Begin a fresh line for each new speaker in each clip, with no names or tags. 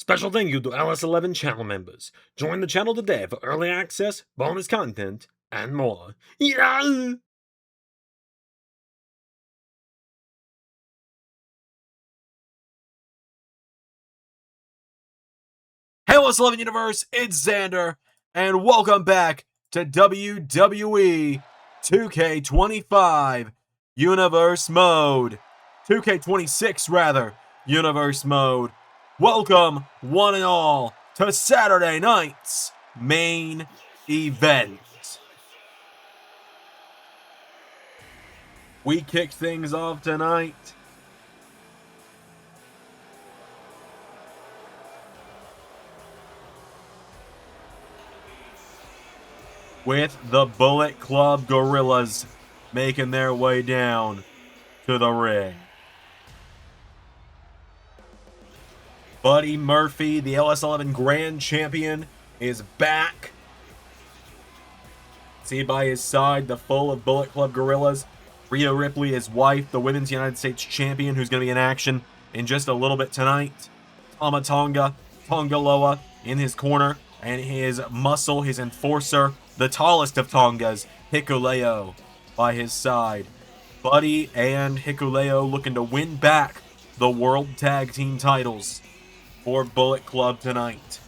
Special thank you to LS11 channel members. Join the channel today for early access, bonus content, and more. Yeah!
Hey, LS11 Universe, it's Xander, and welcome back to WWE 2K25 Universe Mode. 2K26, rather, Universe Mode. Welcome, one and all, to Saturday night's main event. We kick things off tonight with the Bullet Club Gorillas making their way down to the ring. Buddy Murphy, the LS11 Grand Champion, is back. See by his side the full of Bullet Club Gorillas. Rhea Ripley, his wife, the Women's United States Champion, who's going to be in action in just a little bit tonight. Tonga Loa in his corner, and his muscle, his enforcer, the tallest of Tongas, Hikuleo, by his side. Buddy and Hikuleo looking to win back the World Tag Team titles for Bullet Club tonight.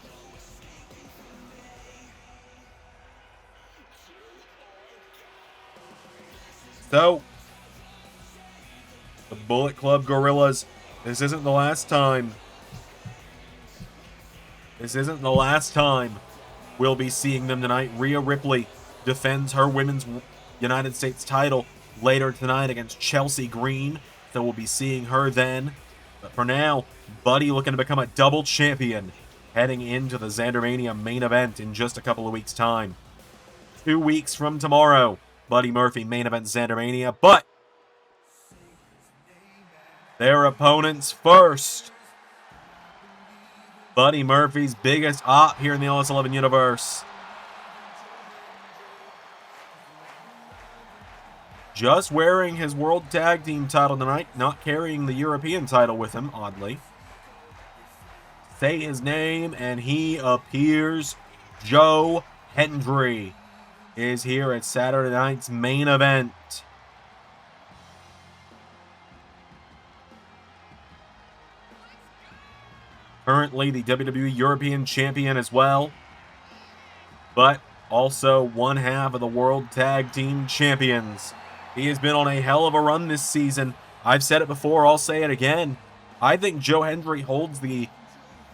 So, the Bullet Club Gorillas, this isn't the last time. This isn't the last time we'll be seeing them tonight. Rhea Ripley defends her Women's United States title later tonight against Chelsea Green, so we'll be seeing her then. But for now, Buddy looking to become a double champion heading into the Xandermania main event in just a couple of weeks' time. 2 weeks from tomorrow, Buddy Murphy main event Xandermania, but their opponents first. Buddy Murphy's biggest op here in the LS11 universe. Just wearing his World Tag Team title tonight, not carrying the European title with him, oddly. Say his name and he appears. Joe Hendry is here at Saturday night's main event. Currently the WWE European Champion as well, but also one half of the World Tag Team Champions. He has been on a hell of a run this season. I've said it before, I'll say it again. I think Joe Hendry holds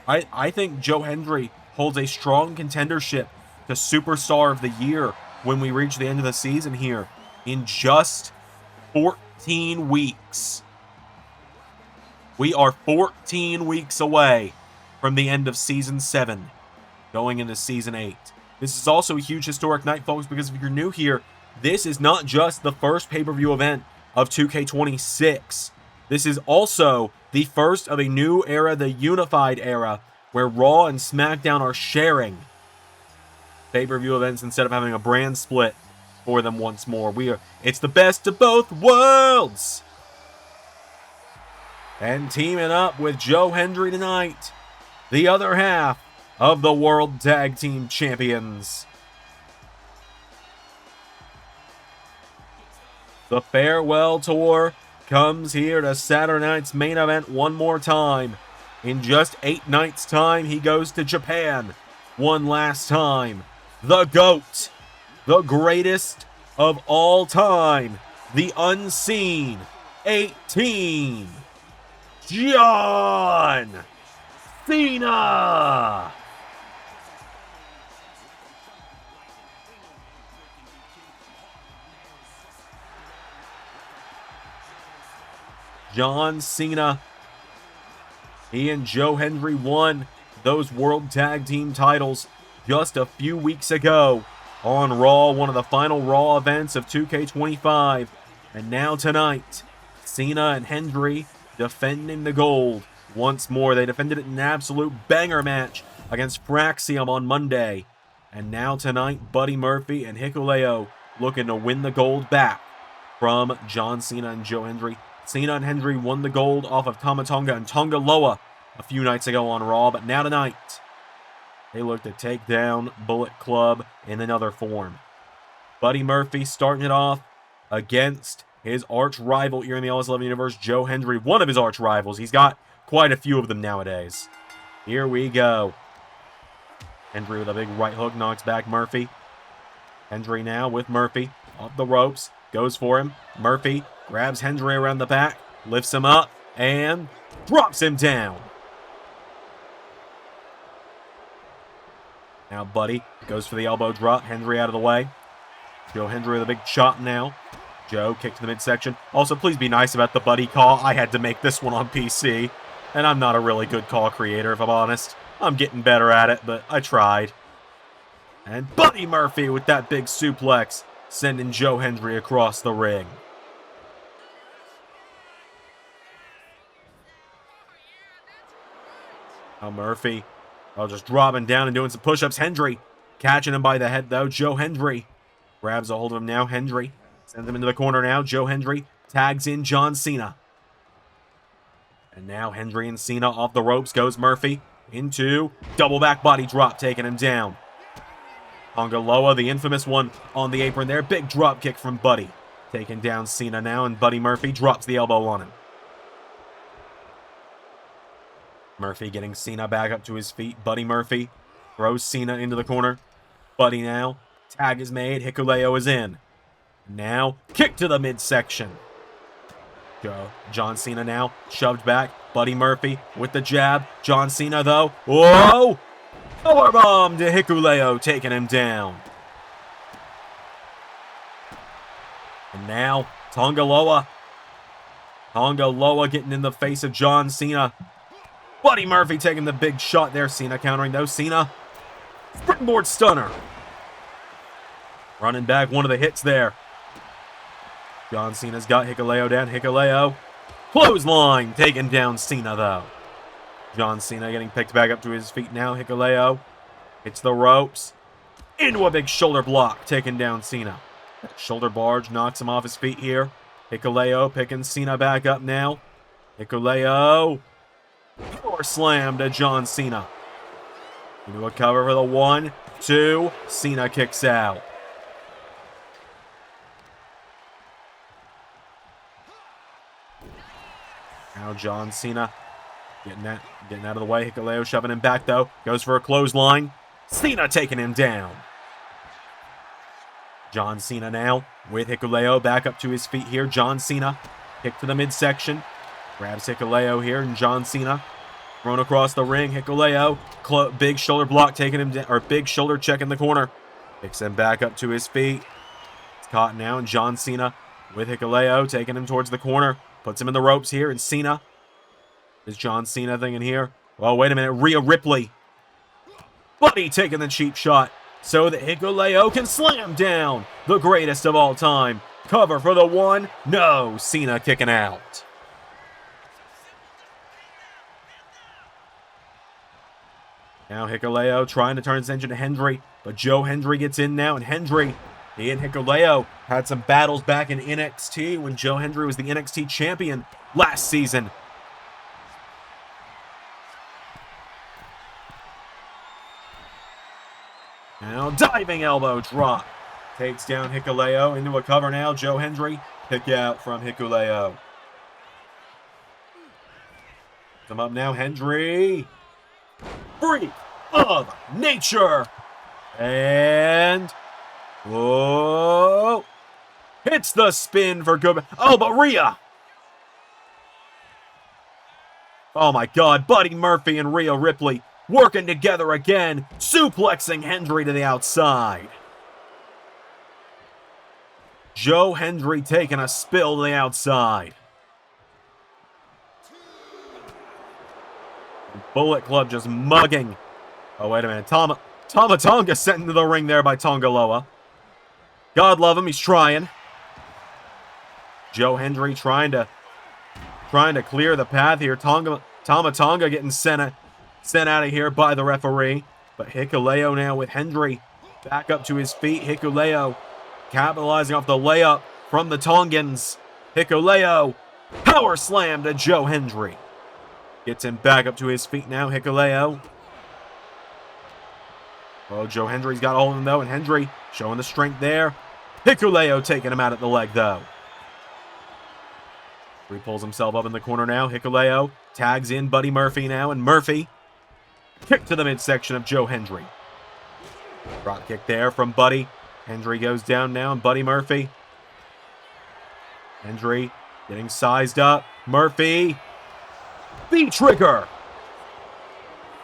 I think Joe Hendry holds a strong contendership to Superstar of the Year when we reach the end of the season here in just 14 weeks. We are 14 weeks away from the end of Season 7, going into Season 8. This is also a huge historic night, folks, because if you're new here, this is not just the first pay-per-view event of 2K26. This is also the first of a new era, the Unified Era, where Raw and SmackDown are sharing pay-per-view events instead of having a brand split for them once more. It's the best of both worlds! And teaming up with Joe Hendry tonight, the other half of the World Tag Team Champions. The farewell tour comes here to Saturday night's main event one more time. In just 8 nights' time, he goes to Japan one last time. The GOAT, the greatest of all time, the unseen 18, John Cena! John Cena, he and Joe Hendry won those World Tag Team titles just a few weeks ago on Raw, one of the final Raw events of 2K25. And now tonight, Cena and Hendry defending the gold once more. They defended it in an absolute banger match against Fraxium on Monday. And now tonight, Buddy Murphy and Hikuleo looking to win the gold back from John Cena and Joe Hendry. Cena and Hendry won the gold off of Tonga and Tonga Loa a few nights ago on Raw, but now tonight, they look to take down Bullet Club in another form. Buddy Murphy starting it off against his arch rival here in the LS11 Universe, Joe Hendry, one of his arch rivals. He's got quite a few of them nowadays. Here we go. Hendry with a big right hook, knocks back Murphy. Hendry now with Murphy, up the ropes, goes for him. Murphy grabs Hendry around the back, lifts him up, and drops him down. Now Buddy goes for the elbow drop, Hendry out of the way. Joe Hendry with a big chop now. Joe, kick to the midsection. Also, please be nice about the Buddy call. I had to make this one on PC, and I'm not a really good call creator, if I'm honest. I'm getting better at it, but I tried. And Buddy Murphy with that big suplex, sending Joe Hendry across the ring. Now Murphy, just dropping down and doing some push-ups. Hendry catching him by the head, though. Joe Hendry grabs a hold of him now. Hendry sends him into the corner now. Joe Hendry tags in John Cena. And now Hendry and Cena off the ropes goes Murphy into double back body drop, taking him down. Tonga Loa, the infamous one on the apron there. Big drop kick from Buddy. Taking down Cena now, and Buddy Murphy drops the elbow on him. Murphy getting Cena back up to his feet. Buddy Murphy throws Cena into the corner. Buddy now. Tag is made. Hikuleo is in. Now, kick to the midsection. John Cena now shoved back. Buddy Murphy with the jab. John Cena, though. Whoa! Powerbomb to Hikuleo, taking him down. And now, Tonga Loa. Tonga Loa getting in the face of John Cena. Buddy Murphy taking the big shot there. Cena countering, though. Cena. Springboard stunner. Running back one of the hits there. John Cena's got Hikuleo down. Hikuleo. Clothesline. Taking down Cena, though. John Cena getting picked back up to his feet now. Hikuleo hits the ropes. Into a big shoulder block. Taking down Cena. That shoulder barge knocks him off his feet here. Hikuleo picking Cena back up now. Hikuleo. Power slam to John Cena. Into a cover for the 1, 2. Cena kicks out. Now John Cena getting out of the way. Hikuleo shoving him back, though. Goes for a clothesline. Cena taking him down. John Cena now with Hikuleo back up to his feet here. John Cena kick to the midsection. Grabs Hikuleo here, and John Cena thrown across the ring. Hikuleo, big shoulder block taking him down, or big shoulder check in the corner. Picks him back up to his feet. It's caught now, and John Cena with Hikuleo taking him towards the corner. Puts him in the ropes here, and Cena. Is John Cena thing in here? Well, wait a minute. Rhea Ripley. Buddy taking the cheap shot so that Hikuleo can slam down the greatest of all time. Cover for the 1. No, Cena kicking out. Now Hikuleo trying to turn his attention to Hendry, but Joe Hendry gets in now, and Hendry, he and Hikuleo had some battles back in NXT when Joe Hendry was the NXT champion last season. Now diving elbow drop. Takes down Hikuleo into a cover now. Joe Hendry, kick out from Hikuleo. Come up now, Hendry. Freak of nature. And whoa. Hits the spin for good. Oh, but Rhea. Oh my God. Buddy Murphy and Rhea Ripley working together again. Suplexing Hendry to the outside. Joe Hendry taking a spill to the outside. Bullet Club just mugging. Oh, wait a minute. Tama Tonga sent into the ring there by Tonga Loa. God love him. He's trying. Joe Hendry trying to clear the path here. Tama Tonga getting sent out of here by the referee. But Hikuleo now with Hendry back up to his feet. Hikuleo capitalizing off the layup from the Tongans. Hikuleo power slam to Joe Hendry. Gets him back up to his feet now. Hikuleo. Oh, Joe Hendry's got hold of him, though, and Hendry showing the strength there. Hikuleo taking him out at the leg, though. He pulls himself up in the corner now. Hikuleo tags in Buddy Murphy now, and Murphy kick to the midsection of Joe Hendry. Drop kick there from Buddy. Hendry goes down now, and Buddy Murphy. Hendry getting sized up. Murphy. V-trigger.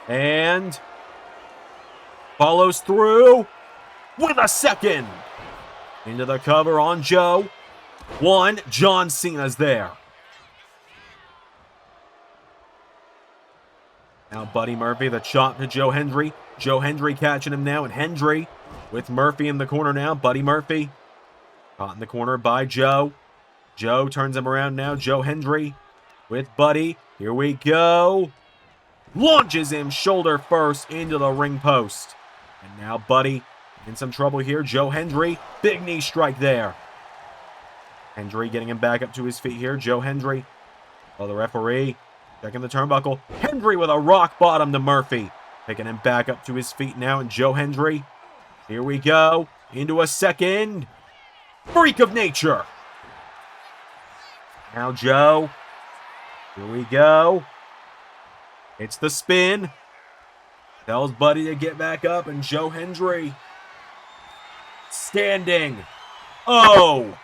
And follows through with a second. Into the cover on Joe. One. John Cena's there. Now Buddy Murphy, the chop to Joe Hendry. Joe Hendry catching him now, and Hendry with Murphy in the corner now. Buddy Murphy caught in the corner by Joe. Joe turns him around now. Joe Hendry with Buddy. Here we go. Launches him shoulder first into the ring post. And now Buddy in some trouble here. Joe Hendry, big knee strike there. Hendry getting him back up to his feet here. Joe Hendry. Oh, the referee checking the turnbuckle. Hendry with a rock bottom to Murphy. Picking him back up to his feet now. And Joe Hendry. Here we go. Into a second. Freak of nature. Now Joe. Here we go. It's the spin. Tells Buddy to get back up. And Joe Hendry standing. Oh.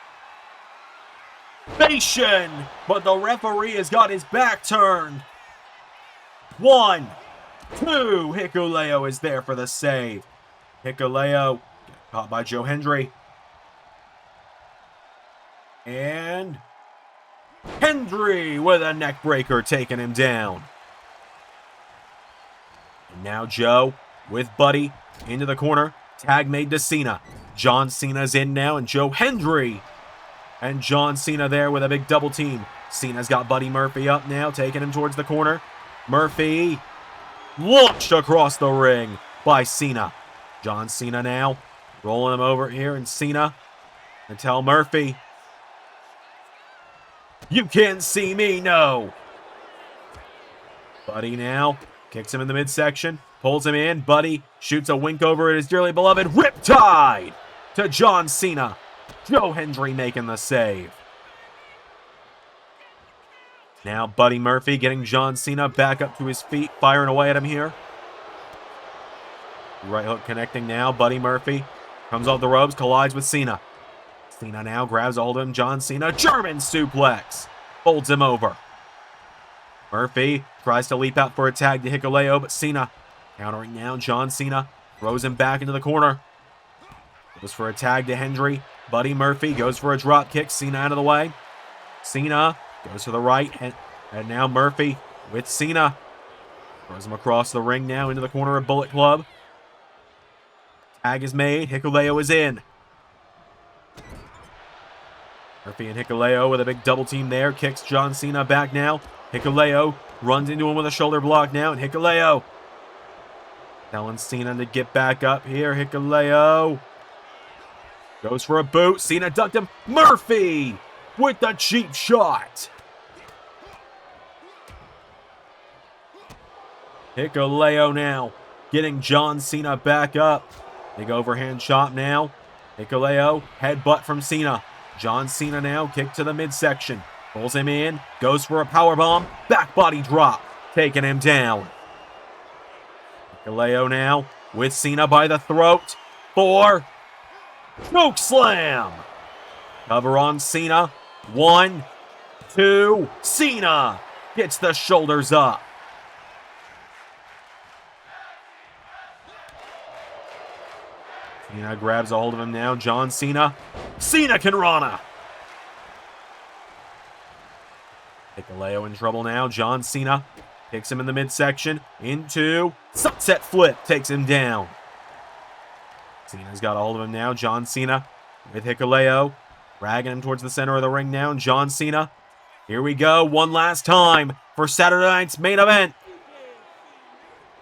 Ovation. But the referee has got his back turned. 1, 2. Hikuleo is there for the save. Hikuleo caught by Joe Hendry. And Hendry with a neck breaker taking him down. And now Joe with Buddy into the corner. Tag made to Cena. John Cena's in now, and Joe Hendry and John Cena there with a big double team. Cena's got Buddy Murphy up now, taking him towards the corner. Murphy launched across the ring by Cena. John Cena now rolling him over here, and Cena and tell Murphy, you can't see me, no. Buddy now kicks him in the midsection, pulls him in. Buddy shoots a wink over at his dearly beloved Riptide to John Cena. Joe Hendry making the save. Now Buddy Murphy getting John Cena back up to his feet, firing away at him here. Right hook connecting now. Buddy Murphy comes off the ropes, collides with Cena. Cena now grabs a hold of him. John Cena, German suplex. Folds him over. Murphy tries to leap out for a tag to Hikuleo, but Cena countering now. John Cena throws him back into the corner. Goes for a tag to Hendry. Buddy Murphy goes for a drop kick. Cena out of the way. Cena goes to the right. And now Murphy with Cena. Throws him across the ring now into the corner of Bullet Club. Tag is made. Hikuleo is in. Murphy and Hikuleo with a big double team there. Kicks John Cena back now. Hikuleo runs into him with a shoulder block now. And Hikuleo telling Cena to get back up here. Hikuleo goes for a boot. Cena ducked him. Murphy with the cheap shot. Hikuleo now getting John Cena back up. Big overhand chop now. Hikuleo headbutt from Cena. John Cena now kick to the midsection. Pulls him in. Goes for a powerbomb. Back body drop. Taking him down. Hikuleo now with Cena by the throat. 4. Choke slam. Cover on Cena. 1, 2. Cena gets the shoulders up. Cena grabs a hold of him now. John Cena. Cena Kinrana. Hikuleo in trouble now. John Cena picks him in the midsection. Into sunset flip. Takes him down. Cena's got a hold of him now. John Cena with Hikuleo. Dragging him towards the center of the ring now. And John Cena. Here we go. One last time for Saturday night's main event.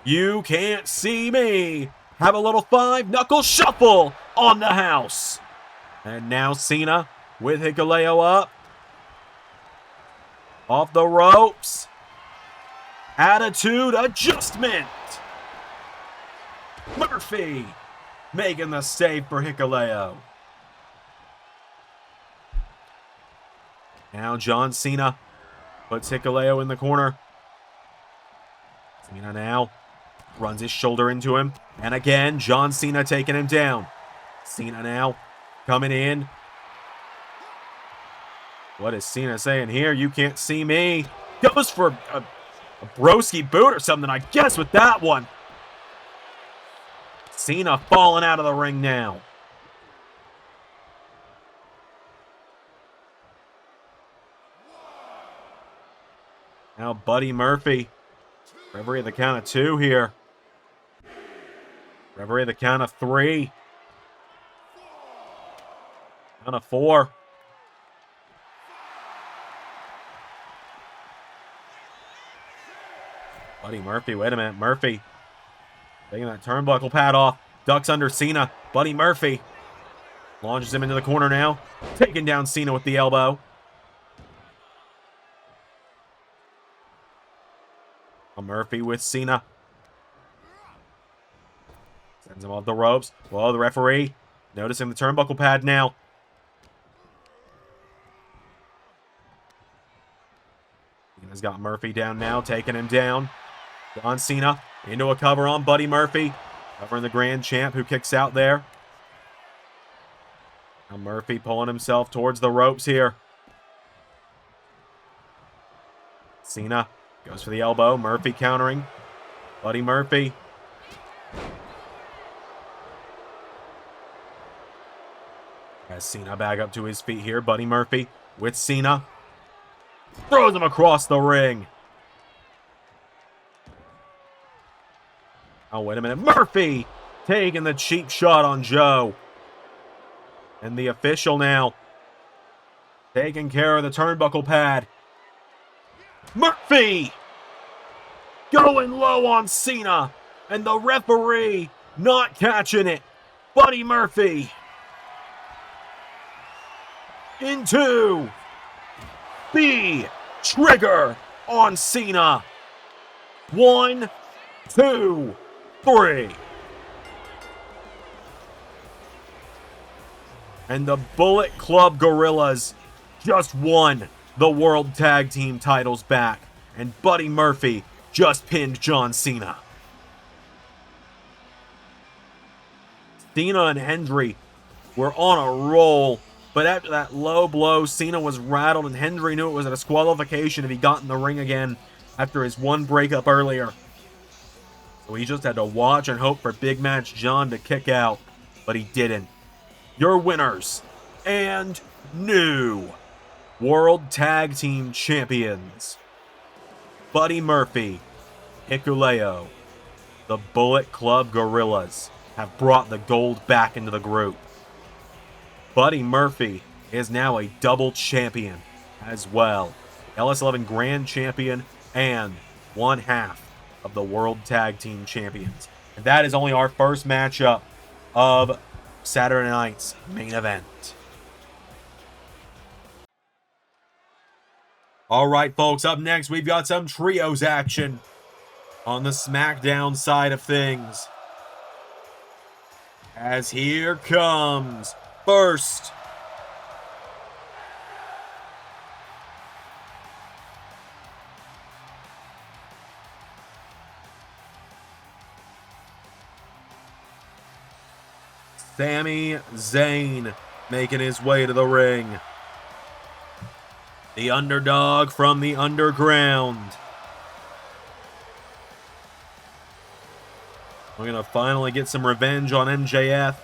You can't see me. Have a little 5-knuckle shuffle on the house. And now Cena with Hikuleo up. Off the ropes. Attitude adjustment. Murphy making the save for Hikuleo. Now John Cena puts Hikuleo in the corner. Cena now runs his shoulder into him. And again, John Cena taking him down. Cena now coming in. What is Cena saying here? You can't see me. Goes for a broski boot or something, I guess, with that one. Cena falling out of the ring now. Now Buddy Murphy. Referee at the count of 2 here. Referee at the count of 3. Count of 4. Buddy Murphy, wait a minute. Murphy taking that turnbuckle pad off. Ducks under Cena. Buddy Murphy launches him into the corner now. Taking down Cena with the elbow. Murphy with Cena. Sends him off the ropes. Whoa, the referee noticing the turnbuckle pad now. Cena's got Murphy down now, taking him down. John Cena into a cover on Buddy Murphy. Covering the Grand Champ who kicks out there. Now Murphy pulling himself towards the ropes here. Cena goes for the elbow. Murphy countering. Buddy Murphy. Has Cena back up to his feet here. Buddy Murphy with Cena. Throws him across the ring. Oh, wait a minute. Murphy taking the cheap shot on Joe. And the official now taking care of the turnbuckle pad. Murphy going low on Cena. And the referee not catching it. Buddy Murphy into the trigger on Cena. 1, 2, 3. And the Bullet Club Gorillas just won the World Tag Team titles back. And Buddy Murphy just pinned John Cena. Cena and Hendry were on a roll. But after that low blow, Cena was rattled, and Hendry knew it was a disqualification if he got in the ring again after his one breakup earlier. So he just had to watch and hope for Big Match John to kick out, but he didn't. Your winners and new World Tag Team Champions, Buddy Murphy, Hikuleo, the Bullet Club Gorillas have brought the gold back into the group. Buddy Murphy is now a double champion as well. LS11 Grand Champion and one half of the World Tag Team Champions. And that is only our first matchup of Saturday night's main event. All right, folks, up next, we've got some trios action on the SmackDown side of things. As here comes first, Sami Zayn making his way to the ring. The underdog from the underground. We're going to finally get some revenge on MJF.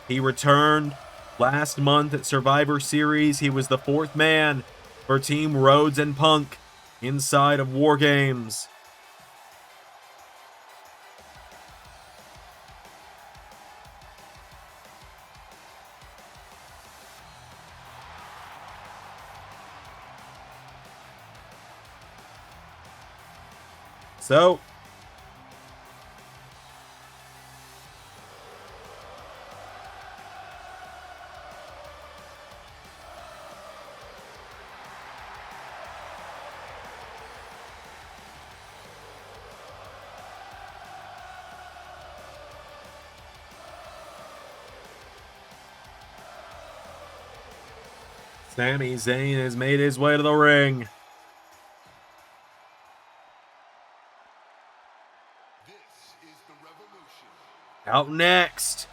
He returned last month at Survivor Series. He was the fourth man for Team Rhodes and Punk inside of War Games. So, Sami Zayn has made his way to the ring. Out next,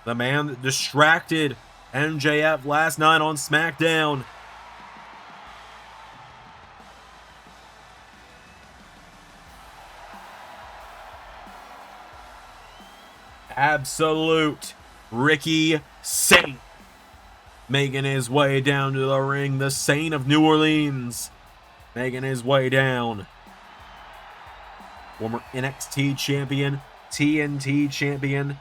the man that distracted MJF last night on SmackDown. Absolute Ricky Saint making his way down to the ring. The Saint of New Orleans making his way down. Former NXT champion, TNT champion.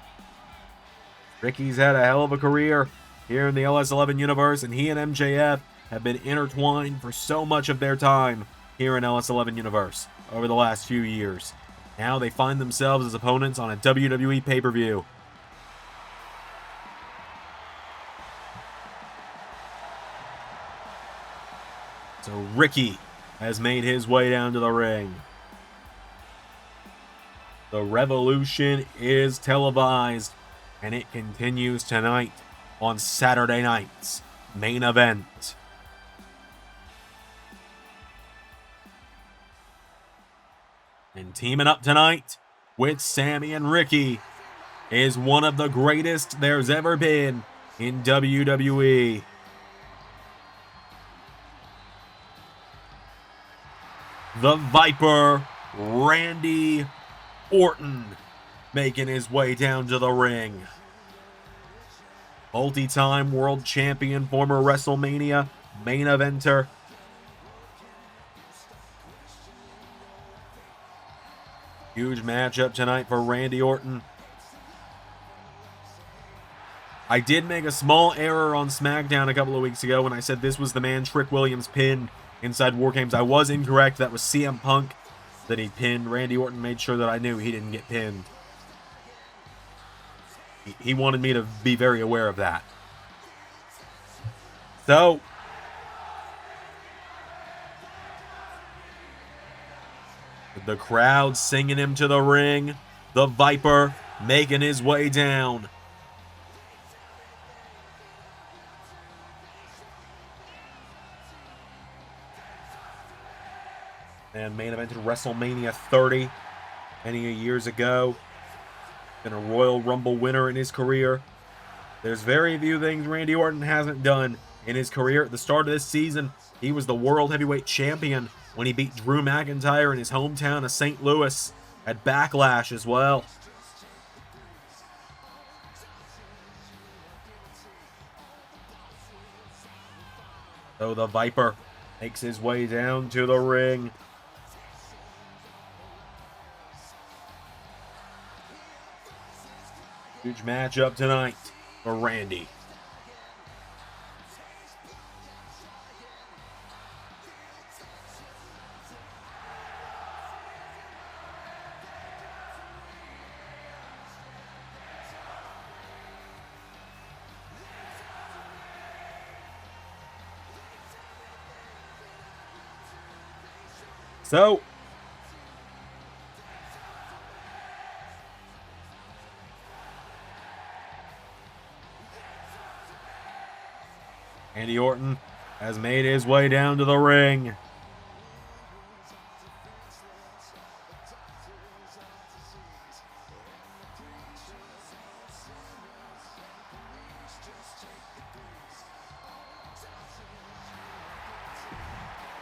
Ricky's had a hell of a career here in the LS11 universe, and he and MJF have been intertwined for so much of their time here in LS11 universe over the last few years. Now they find themselves as opponents on a WWE pay-per-view. So Ricky has made his way down to the ring. The Revolution is televised, and it continues tonight on Saturday night's main event. And teaming up tonight with Sami and Ricky is one of the greatest there's ever been in WWE. The Viper, Randy Orton, making his way down to the ring. Multi-time world champion, former WrestleMania main eventer. Huge matchup tonight for Randy Orton. I did make a small error on SmackDown a couple of weeks ago when I said this was the man Trick Williams pinned inside War Games. I was incorrect. That was CM Punk that he pinned. Randy Orton made sure that I knew he didn't get pinned. He wanted me to be very aware of that. So, the crowd singing him to the ring. The Viper making his way down. And main evented WrestleMania 30 many years ago. Been a Royal Rumble winner in his career. There's very few things Randy Orton hasn't done in his career. At the start of this season, he was the World Heavyweight Champion when he beat Drew McIntyre in his hometown of St. Louis at Backlash as well. So the Viper makes his way down to the ring. Huge matchup tonight for Randy. So, Randy Orton has made his way down to the ring.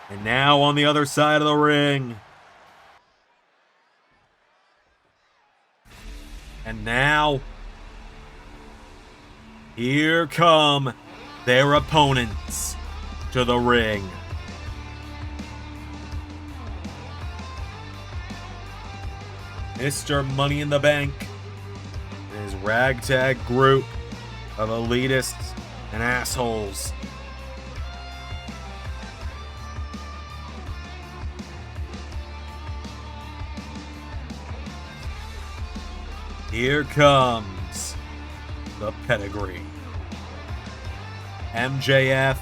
And now on the other side of the ring. And now, here come their opponents to the ring. Mr. Money in the Bank and his ragtag group of elitists and assholes. Here comes the Pedigree. MJF,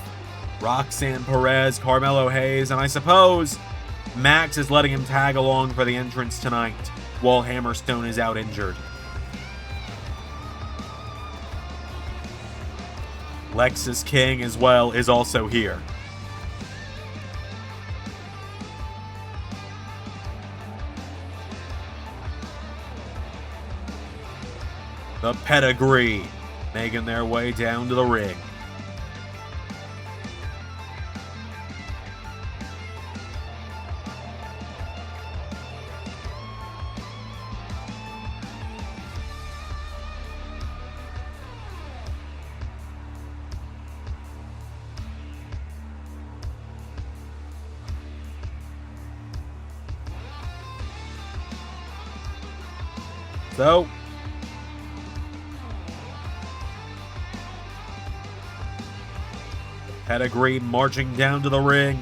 Roxanne Perez, Carmelo Hayes, and I suppose Max is letting him tag along for the entrance tonight while Hammerstone is out injured. Lexis King as well is also here. The Pedigree making their way down to the ring. So, Pedigree marching down to the ring.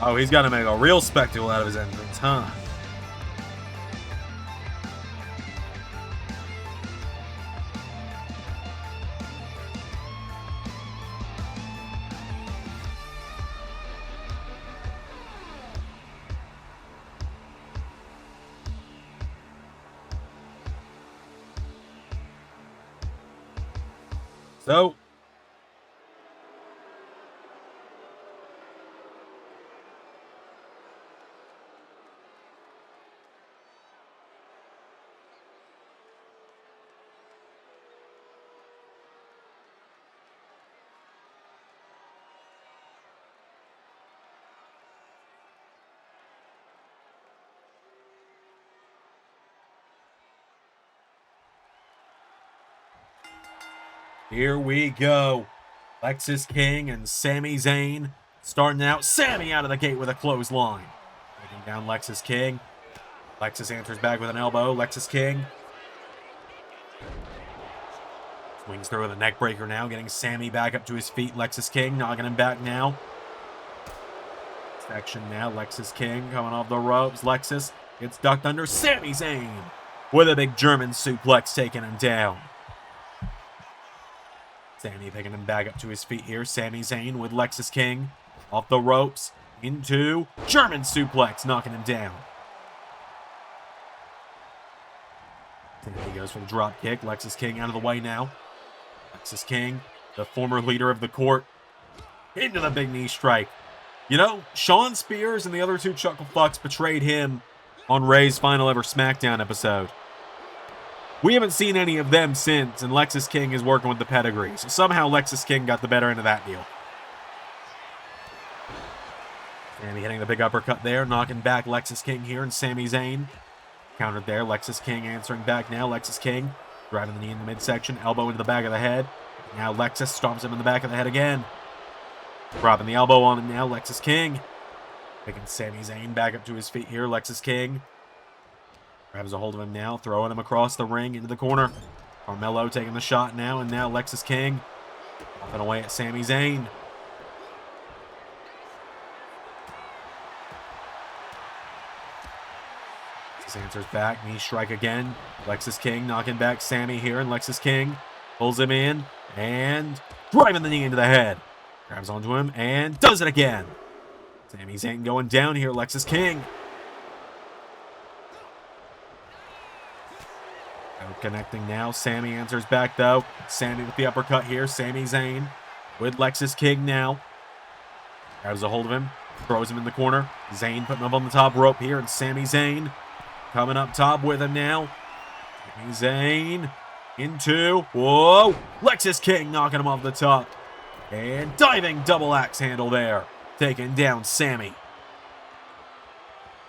Oh, he's got to make a real spectacle out of his entrance, huh? So, here we go. Lexis King and Sami Zayn starting out. Sami out of the gate with a clothesline. Taking down Lexis King. Lexis answers back with an elbow. Lexis King swings through with a neck breaker now, getting Sami back up to his feet. Lexis King knocking him back now. Section now. Lexis King coming off the ropes. Lexis gets ducked under. Sami Zayn with a big German suplex taking him down. Sami picking him back up to his feet here. Sami Zayn with Lexis King off the ropes into German suplex, knocking him down. Sami goes for the drop kick. Lexis King out of the way now. Lexis King, the former leader of the court, into the big knee strike. You know, Shawn Spears and the other two Chuckle Fucks betrayed him on Ray's final ever SmackDown episode. We haven't seen any of them since, and Lexis King is working with the Pedigree. So somehow Lexis King got the better end of that deal. Sami hitting the big uppercut there, knocking back Lexis King here, and Sami Zayn countered there. Lexis King answering back now. Lexis King driving the knee in the midsection, elbow into the back of the head. Now Lexis stomps him in the back of the head again. Dropping the elbow on him now. Lexis King picking Sami Zayn back up to his feet here. Lexis King grabs a hold of him now, throwing him across the ring into the corner. Carmelo taking the shot now, and now Lexis King popping away at Sami Zayn. Lexis answers back, knee strike again. Lexis King knocking back Sami here, and Lexis King pulls him in and driving the knee into the head. Grabs onto him and does it again. Sami Zayn going down here. Lexis King connecting now. Sami answers back though. Sami with the uppercut here. Sami Zayn with Lexis King now. Grabs a hold of him. Throws him in the corner. Zayn putting him on the top rope here. And Sami Zayn coming up top with him now. Sami Zayn into. Whoa! Lexis King knocking him off the top. And diving double axe handle there. Taking down Sami.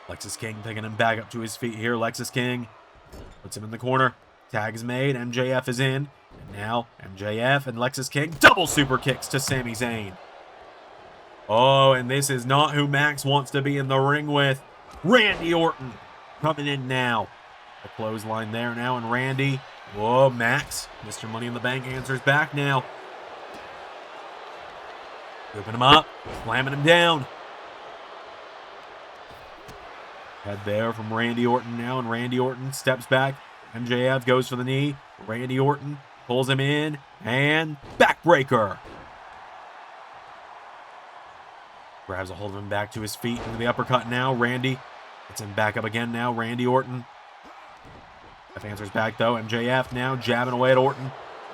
Lexis King taking him back up to his feet here. Lexis King puts him in the corner. Tag is made. MJF is in. And now MJF and Lexis King double super kicks to Sami Zayn. Oh, and this is not who Max wants to be in the ring with. Randy Orton coming in now. A clothesline there now, and Randy. Whoa, Max. Mr. Money in the Bank answers back now. Scooping him up, slamming him down. Head there from Randy Orton now, and Randy Orton steps back. MJF goes for the knee. Randy Orton pulls him in, and backbreaker. Grabs a hold of him back to his feet into the uppercut now. Randy gets him back up again now. Randy Orton. F answers back though. MJF now jabbing away at Orton.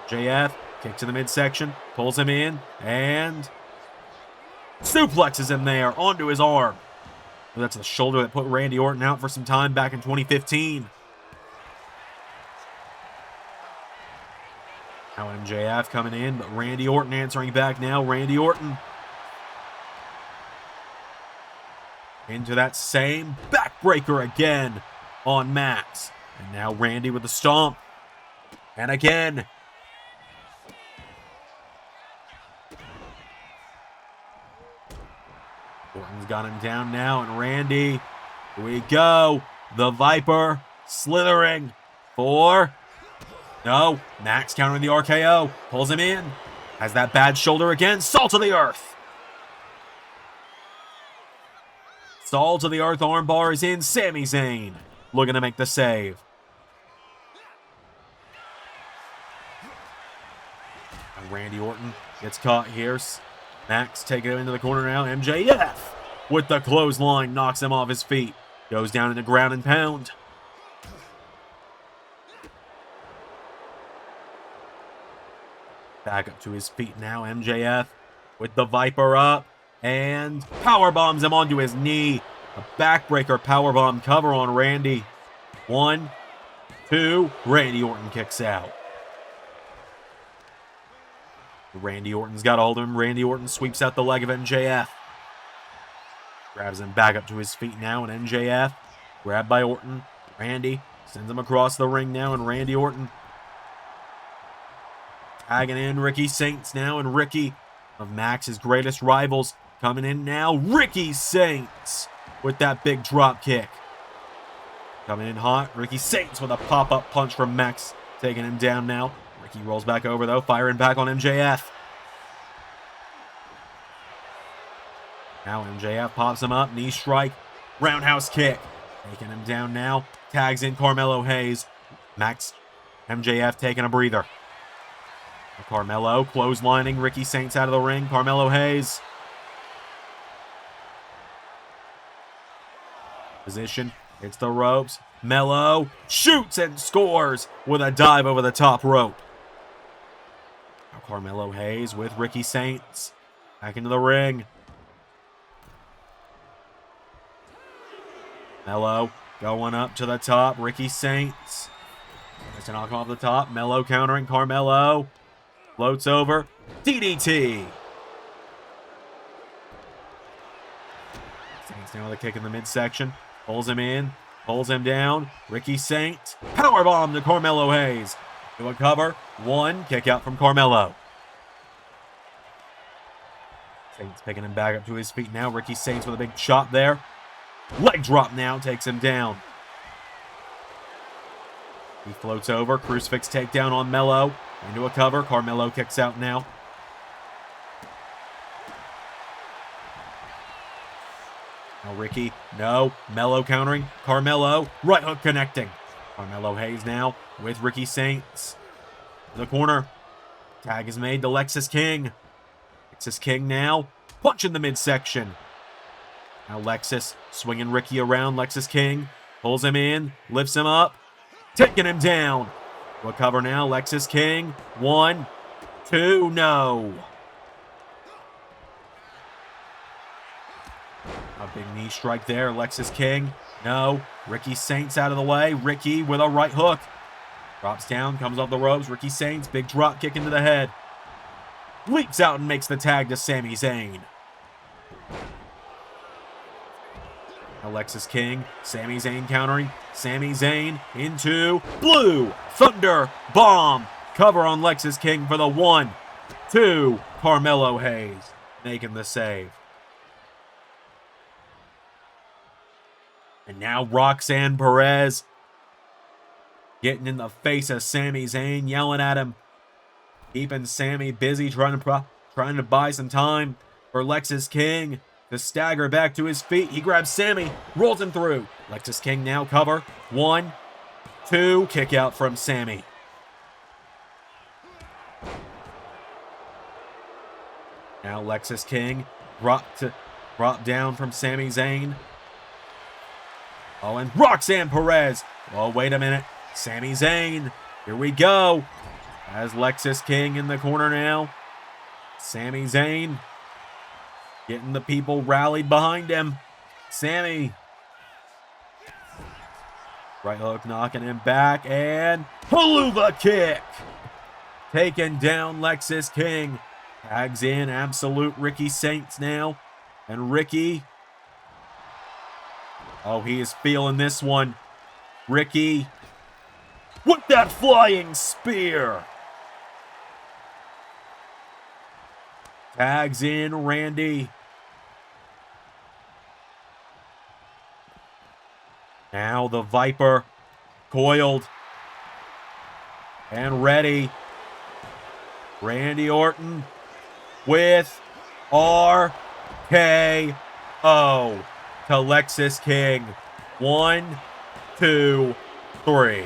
JF kick to the midsection. Pulls him in and suplexes him there onto his arm. That's the shoulder that put Randy Orton out for some time back in 2015. Now MJF coming in, but Randy Orton answering back now. Randy Orton into that same backbreaker again on Max. And now Randy with the stomp. And again. Orton's got him down now, and Randy, here we go. The Viper slithering for... No, Max countering the RKO. Pulls him in. Has that bad shoulder again. Salt of the earth. Salt of the earth armbar is in. Sami Zayn looking to make the save. And Randy Orton gets caught here. Max taking him into the corner now. MJF with the clothesline knocks him off his feet. Goes down in the ground and pound. Back up to his feet now. MJF with the Viper up. And power bombs him onto his knee. A backbreaker powerbomb cover on Randy. 1, 2. Randy Orton kicks out. Randy Orton's got a hold of him. Randy Orton sweeps out the leg of MJF. Grabs him back up to his feet now. And MJF grabbed by Orton. Randy sends him across the ring now. And Randy Orton tagging in Ricky Saints now. And Ricky, of Max's greatest rivals, coming in now. Ricky Saints with that big drop kick. Coming in hot. Ricky Saints with a pop-up punch from Max. Taking him down now. Ricky rolls back over though. Firing back on MJF. Now MJF pops him up. Knee strike. Roundhouse kick. Taking him down now. Tags in Carmelo Hayes. Max. MJF taking a breather. Carmelo clotheslining Ricky Saints out of the ring. Carmelo Hayes. Position. Hits the ropes. Mello shoots and scores with a dive over the top rope. Now Carmelo Hayes with Ricky Saints. Back into the ring. Mello going up to the top. Ricky Saints. Tries to knock him off the top. Mello countering Carmelo. Floats over. DDT. Saints down with a kick in the midsection. Pulls him in. Pulls him down. Ricky Saints. Powerbomb to Carmelo Hayes. Do a cover. 1. Kick out from Carmelo. Saints picking him back up to his feet now. Ricky Saints with a big shot there. Leg drop now. Takes him down. He floats over. Crucifix takedown on Mello. Into a cover. Carmelo kicks out now. Now Ricky. No. Mello countering. Carmelo. Right hook connecting. Carmelo Hayes now with Ricky Saints. In the corner. Tag is made to Lexis King. Lexis King now. Punch in the midsection. Now Lexis swinging Ricky around. Lexis King pulls him in. Lifts him up. Taking him down. We'll cover now. Lexis King. 1, 2. No. A big knee strike there. Lexis King. No. Ricky Saints out of the way. Ricky with a right hook. Drops down. Comes off the ropes. Ricky Saints. Big drop kick into the head. Leaps out and makes the tag to Sami Zayn. Alexis King, Sami Zayn countering. Sami Zayn into Blue Thunder Bomb. Cover on Lexis King for the 1, 2. Carmelo Hayes making the save. And now Roxanne Perez getting in the face of Sami Zayn, yelling at him, keeping Sami busy, trying to buy some time for Lexis King to stagger back to his feet. He grabs Sami, rolls him through. Lexis King now cover. 1, 2, kick out from Sami. Now Lexis King drop down from Sami Zayn. Oh, and Roxanne Perez. Oh, wait a minute. Sami Zayn. Here we go. Has Lexis King in the corner now. Sami Zayn getting the people rallied behind him. Sami. Right hook knocking him back, and Haluva kick. Taking down Lexis King. Tags in absolute Ricky Saints now. And Ricky. Oh, he is feeling this one. Ricky with that flying spear. Tags in Randy. Now the Viper coiled and ready. Randy Orton with RKO to Lexis King. 1, 2, 3.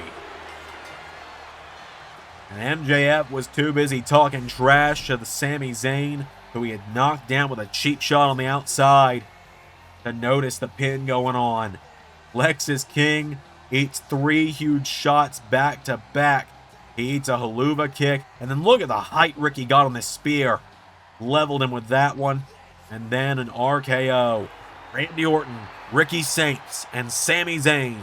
And MJF was too busy talking trash to the Sami Zayn, who he had knocked down with a cheap shot on the outside, to notice the pin going on. Lexis King eats 3 huge shots back to back. He eats a Haluva kick, and then look at the height Ricky got on this spear. Leveled him with that one, and then an RKO. Randy Orton, Ricky Saints, and Sami Zayn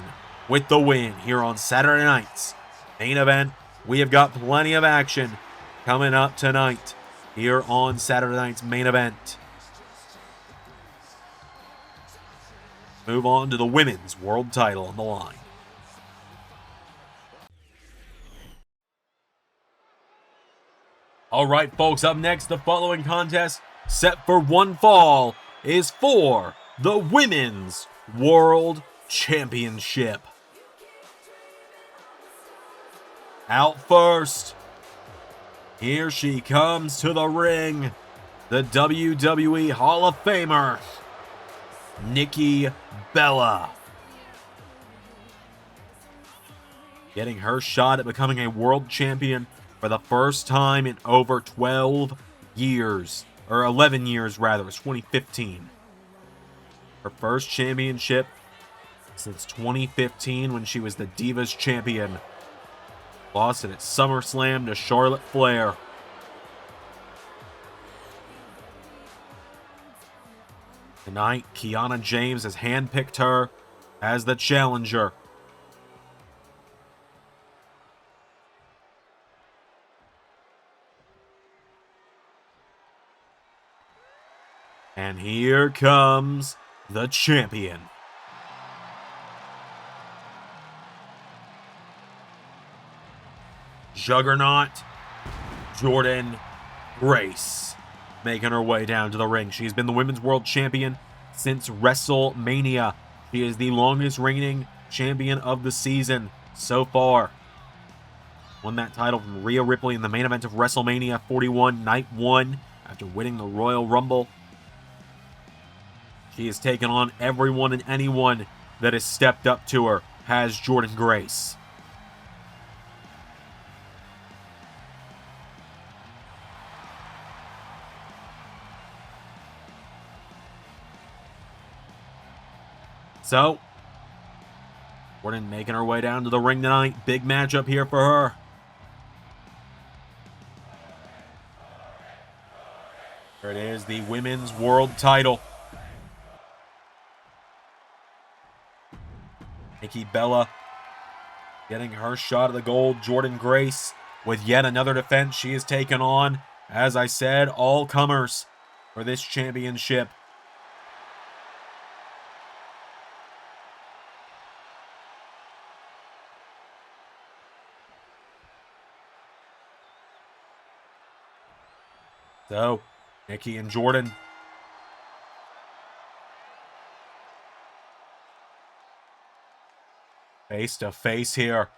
with the win here on Saturday night's main event. We have got plenty of action coming up tonight here on Saturday night's main event. Move on to the women's world title on the line. All right, folks, up next, the following contest, set for one fall, is for the Women's World Championship. Out first, here she comes to the ring, the WWE Hall of Famer, Nikki Bella. Getting her shot at becoming a world champion for the first time in over 12 years, or 11 years rather. It's 2015. Her first championship since 2015 when she was the Divas Champion. Lost it at SummerSlam to Charlotte Flair. Tonight, Kiana James has handpicked her as the challenger. And here comes the champion. Juggernaut Jordynne Grace making her way down to the ring. She's been the Women's World Champion since WrestleMania. She is the longest reigning champion of the season so far. Won that title from Rhea Ripley in the main event of WrestleMania 41 Night 1 after winning the Royal Rumble. She has taken on everyone and anyone that has stepped up to her, has Jordynne Grace. So, Jordynne making her way down to the ring tonight. Big matchup here for her. There it is, the Women's World title. Nikki Bella getting her shot at the gold. Jordynne Grace with yet another defense. She has taken on, as I said, all comers for this championship. So, Nikki and Jordynne. Face to face here.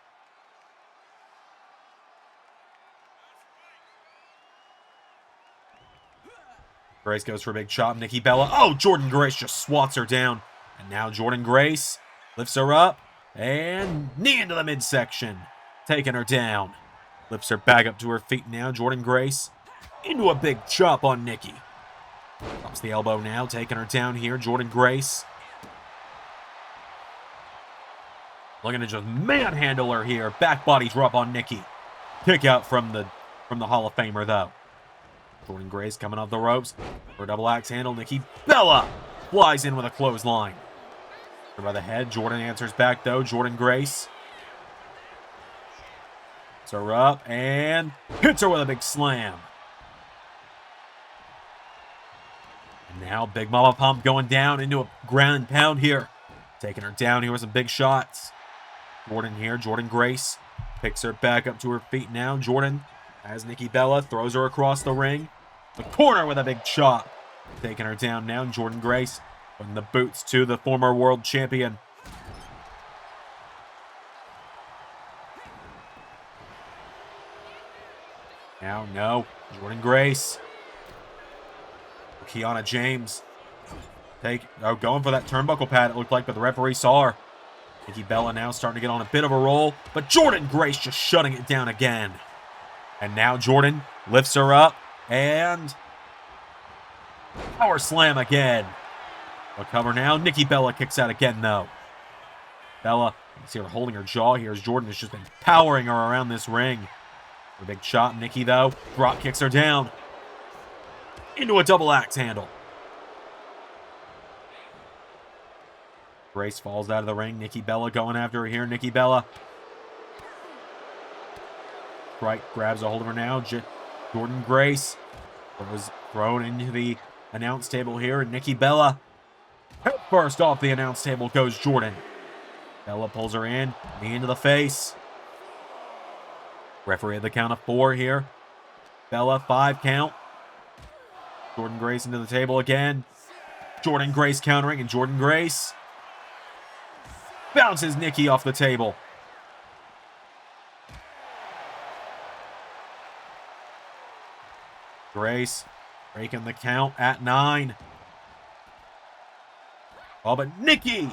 Grace goes for a big chop. Nikki Bella. Oh, Jordynne Grace just swats her down. And now Jordynne Grace lifts her up. And knee into the midsection. Taking her down. Lifts her back up to her feet now. Jordynne Grace into a big chop on Nikki. Drops the elbow now. Taking her down here. Jordynne Grace. Looking to just manhandle her here. Back body drop on Nikki. Kick out from the Hall of Famer, though. Jordynne Grace coming off the ropes for a double axe handle. Nikki Bella flies in with a clothesline. By the head, Jordynne answers back, though. Jordynne Grace. Hits her up and hits her with a big slam. And now Big Mama Pump going down into a ground and pound here. Taking her down here with some big shots. Jordynne here, Jordynne Grace picks her back up to her feet now. Jordynne has Nikki Bella, throws her across the ring. The corner with a big chop. Taking her down now, Jordynne Grace putting the boots to the former world champion. Now, no, Jordynne Grace. Kiana James. Going for that turnbuckle pad, it looked like, but the referee saw her. Nikki Bella now starting to get on a bit of a roll, but Jordynne Grace just shutting it down again. And now Jordynne lifts her up and power slam again. A cover now. Nikki Bella kicks out again, though. Bella, you can see her holding her jaw here as Jordynne has just been powering her around this ring. A big shot. Nikki, though, drop kicks her down into a double axe handle. Grace falls out of the ring. Nikki Bella going after her here. Nikki Bella. Right, grabs a hold of her now. Jordynne Grace was thrown into the announce table here. And Nikki Bella. Head first off the announce table goes Jordynne. Bella pulls her in. Knee into the face. Referee at the count of 4 here. Bella, 5 count. Jordynne Grace into the table again. Jordynne Grace countering, and Jordynne Grace bounces Nikki off the table. Grace breaking the count at 9. Oh, but Nikki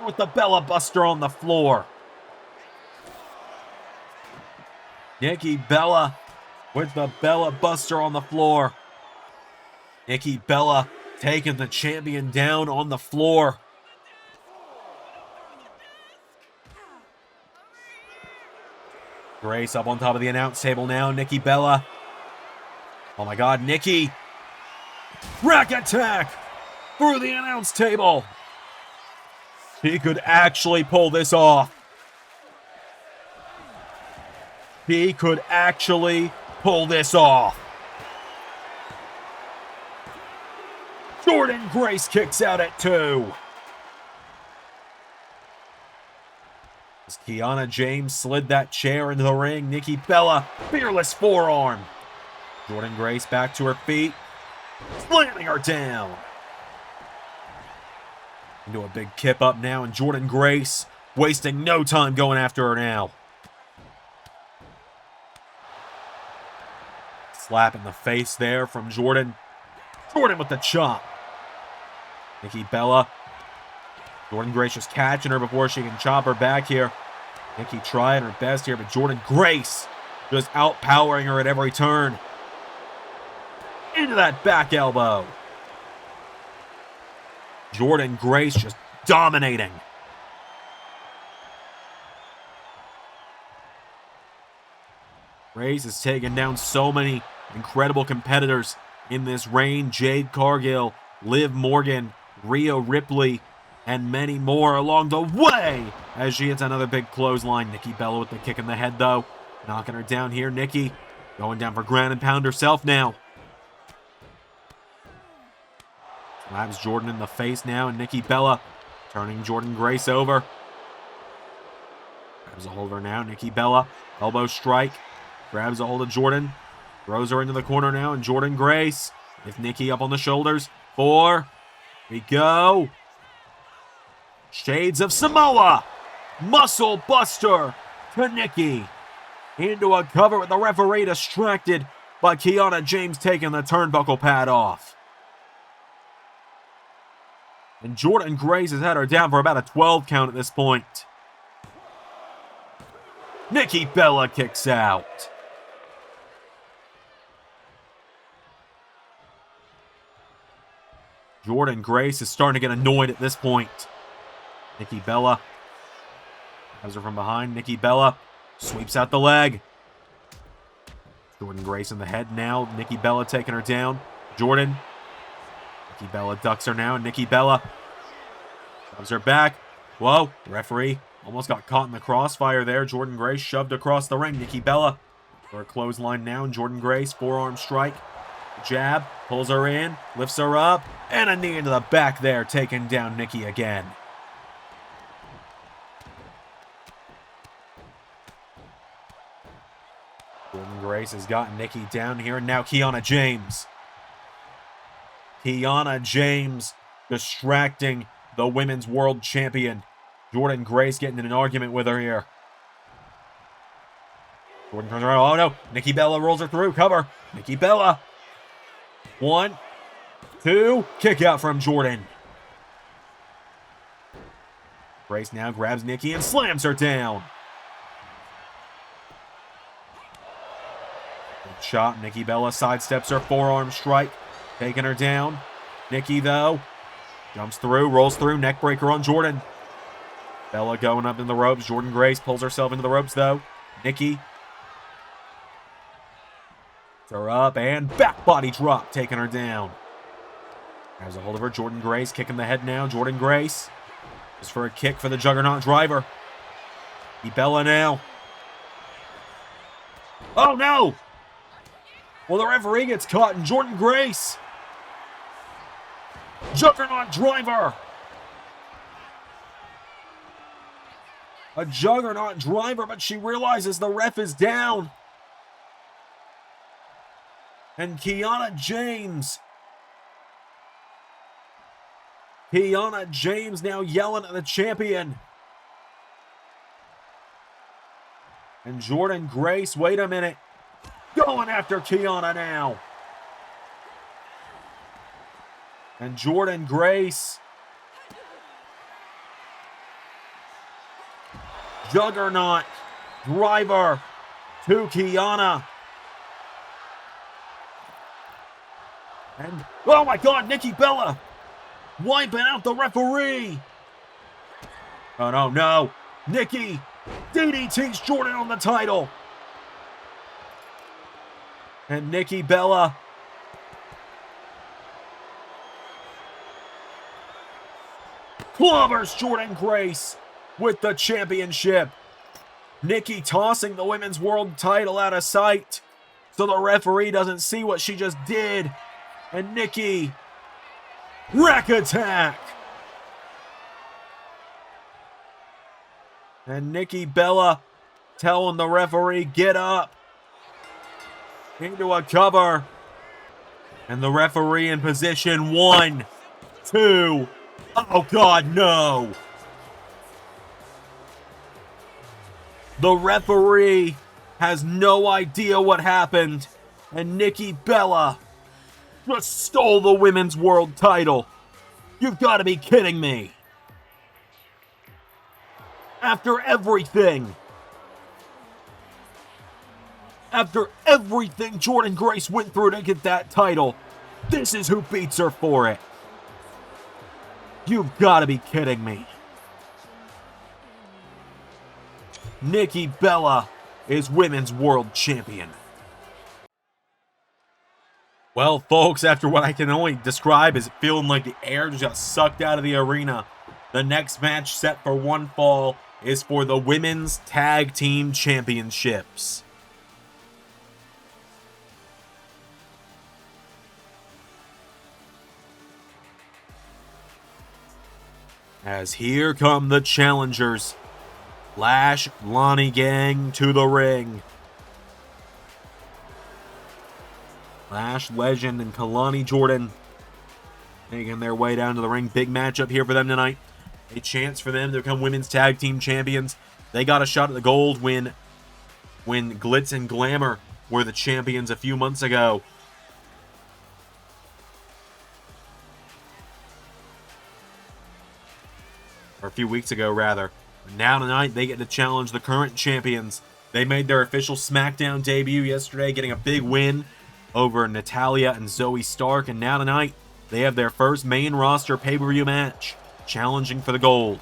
with the Bella Buster on the floor. Nikki Bella with the Bella Buster on the floor. Nikki Bella taking the champion down on the floor. Grace up on top of the announce table now. Nikki Bella. Oh my God, Nikki. Rack attack through the announce table. She could actually pull this off. He could actually pull this off. Jordynne Grace kicks out at 2. As Kiana James slid that chair into the ring, Nikki Bella, fearless forearm. Jordynne Grace back to her feet, slamming her down. Into a big kip up now, and Jordynne Grace wasting no time going after her now. Slap in the face there from Jordynne. Jordynne with the chop. Nikki Bella. Jordynne Grace just catching her before she can chop her back here. Nikki trying her best here, but Jordynne Grace just outpowering her at every turn. Into that back elbow. Jordynne Grace just dominating. Grace has taken down so many incredible competitors in this reign. Jade Cargill, Liv Morgan, Rhea Ripley, and many more along the way as she hits another big clothesline. Nikki Bella with the kick in the head, though. Knocking her down here. Nikki going down for ground and pound herself now. Slaps Jordynne in the face now, and Nikki Bella turning Jordynne Grace over. Grabs a hold of her now. Nikki Bella, elbow strike. Grabs a hold of Jordynne. Throws her into the corner now, and Jordynne Grace with Nikki up on the shoulders. 4. We go. Shades of Samoa. Muscle Buster to Nikki. Into a cover with the referee distracted by Kiana James taking the turnbuckle pad off. And Jordynne Grace has had her down for about a 12 count at this point. Nikki Bella kicks out. Jordynne Grace is starting to get annoyed at this point. Nikki Bella has her from behind. Nikki Bella sweeps out the leg. Jordynne Grace in the head now. Nikki Bella taking her down. Jordynne. Nikki Bella ducks her now. Nikki Bella shoves her back. Whoa. Referee almost got caught in the crossfire there. Jordynne Grace shoved across the ring. Nikki Bella for a clothesline now. And Jordynne Grace, forearm strike. Jab. Pulls her in. Lifts her up. And a knee into the back there, taking down Nikki again. Jordynne Grace has gotten Nikki down here. And now Kiana James. Kiana James distracting the Women's World Champion. Jordynne Grace getting in an argument with her here. Jordynne turns around. Oh no. Nikki Bella rolls her through. Cover. Nikki Bella. 1, 2. Kick out from Jordynne. Grace now grabs Nikki and slams her down. Good shot. Nikki Bella sidesteps her forearm strike. Taking her down. Nikki, though, jumps through, rolls through, neck breaker on Jordynne. Bella going up in the ropes. Jordynne Grace pulls herself into the ropes, though. Nikki. Her up and back body drop, taking her down. Has a hold of her. Jordynne Grace kicking the head now. Jordynne Grace just for a kick for the Juggernaut driver. Bella now. Oh no! Well, the referee gets caught, and Jordynne Grace. Juggernaut driver. A Juggernaut driver, but she realizes the ref is down. And Kiana James. Kiana James now yelling at the champion. And Jordynne Grace, wait a minute. Going after Kiana now. And Jordynne Grace. Juggernaut driver to Kiana. And, oh my God, Nikki Bella wiping out the referee. Oh, no, no. Nikki DDT's Jordynne on the title. And Nikki Bella clobbers Jordynne Grace with the championship. Nikki tossing the Women's World title out of sight so the referee doesn't see what she just did. And Nikki, rack attack. And Nikki Bella telling the referee, get up. Into a cover. And the referee in position. 1, 2. Oh God, no. The referee has no idea what happened. And Nikki Bella just stole the Women's World title. You've got to be kidding me. After everything Jordynne Grace went through to get that title, this is who beats her for it. You've got to be kidding me. Nikki Bella is Women's World Champion. Well, folks, after what I can only describe as feeling like the air just got sucked out of the arena, the next match set for one fall is for the Women's Tag Team Championships. As here come the challengers. Lash-Lani gang to the ring. Lash Legend and Jordynne making their way down to the ring. Big matchup here for them tonight. A chance for them to become women's tag team champions. They got a shot at the gold when Glitz and Glamour were the champions a few months ago. Or a few weeks ago, rather. Now tonight, they get to challenge the current champions. They made their official SmackDown debut yesterday, getting a big win over Natalya and Zoe Stark. And now tonight, they have their first main roster pay-per-view match, challenging for the gold.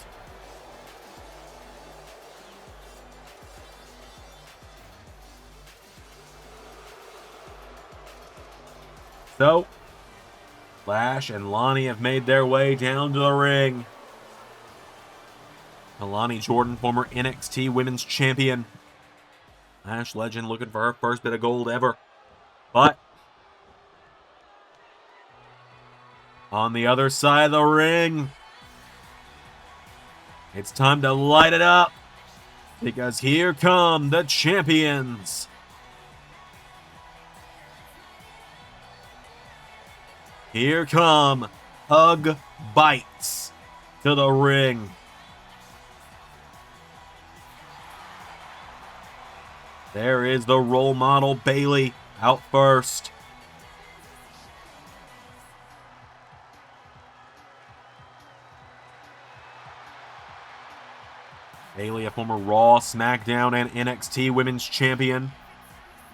So, Lash and Lani have made their way down to the ring. Alani Jordynne, former NXT Women's Champion. Lash Legend looking for her first bit of gold ever. But on the other side of the ring, it's time to light it up, because here come the champions. Here come Hug Bites to the ring. There is the role model Bayley out first. Bayley, a former Raw, SmackDown, and NXT Women's Champion,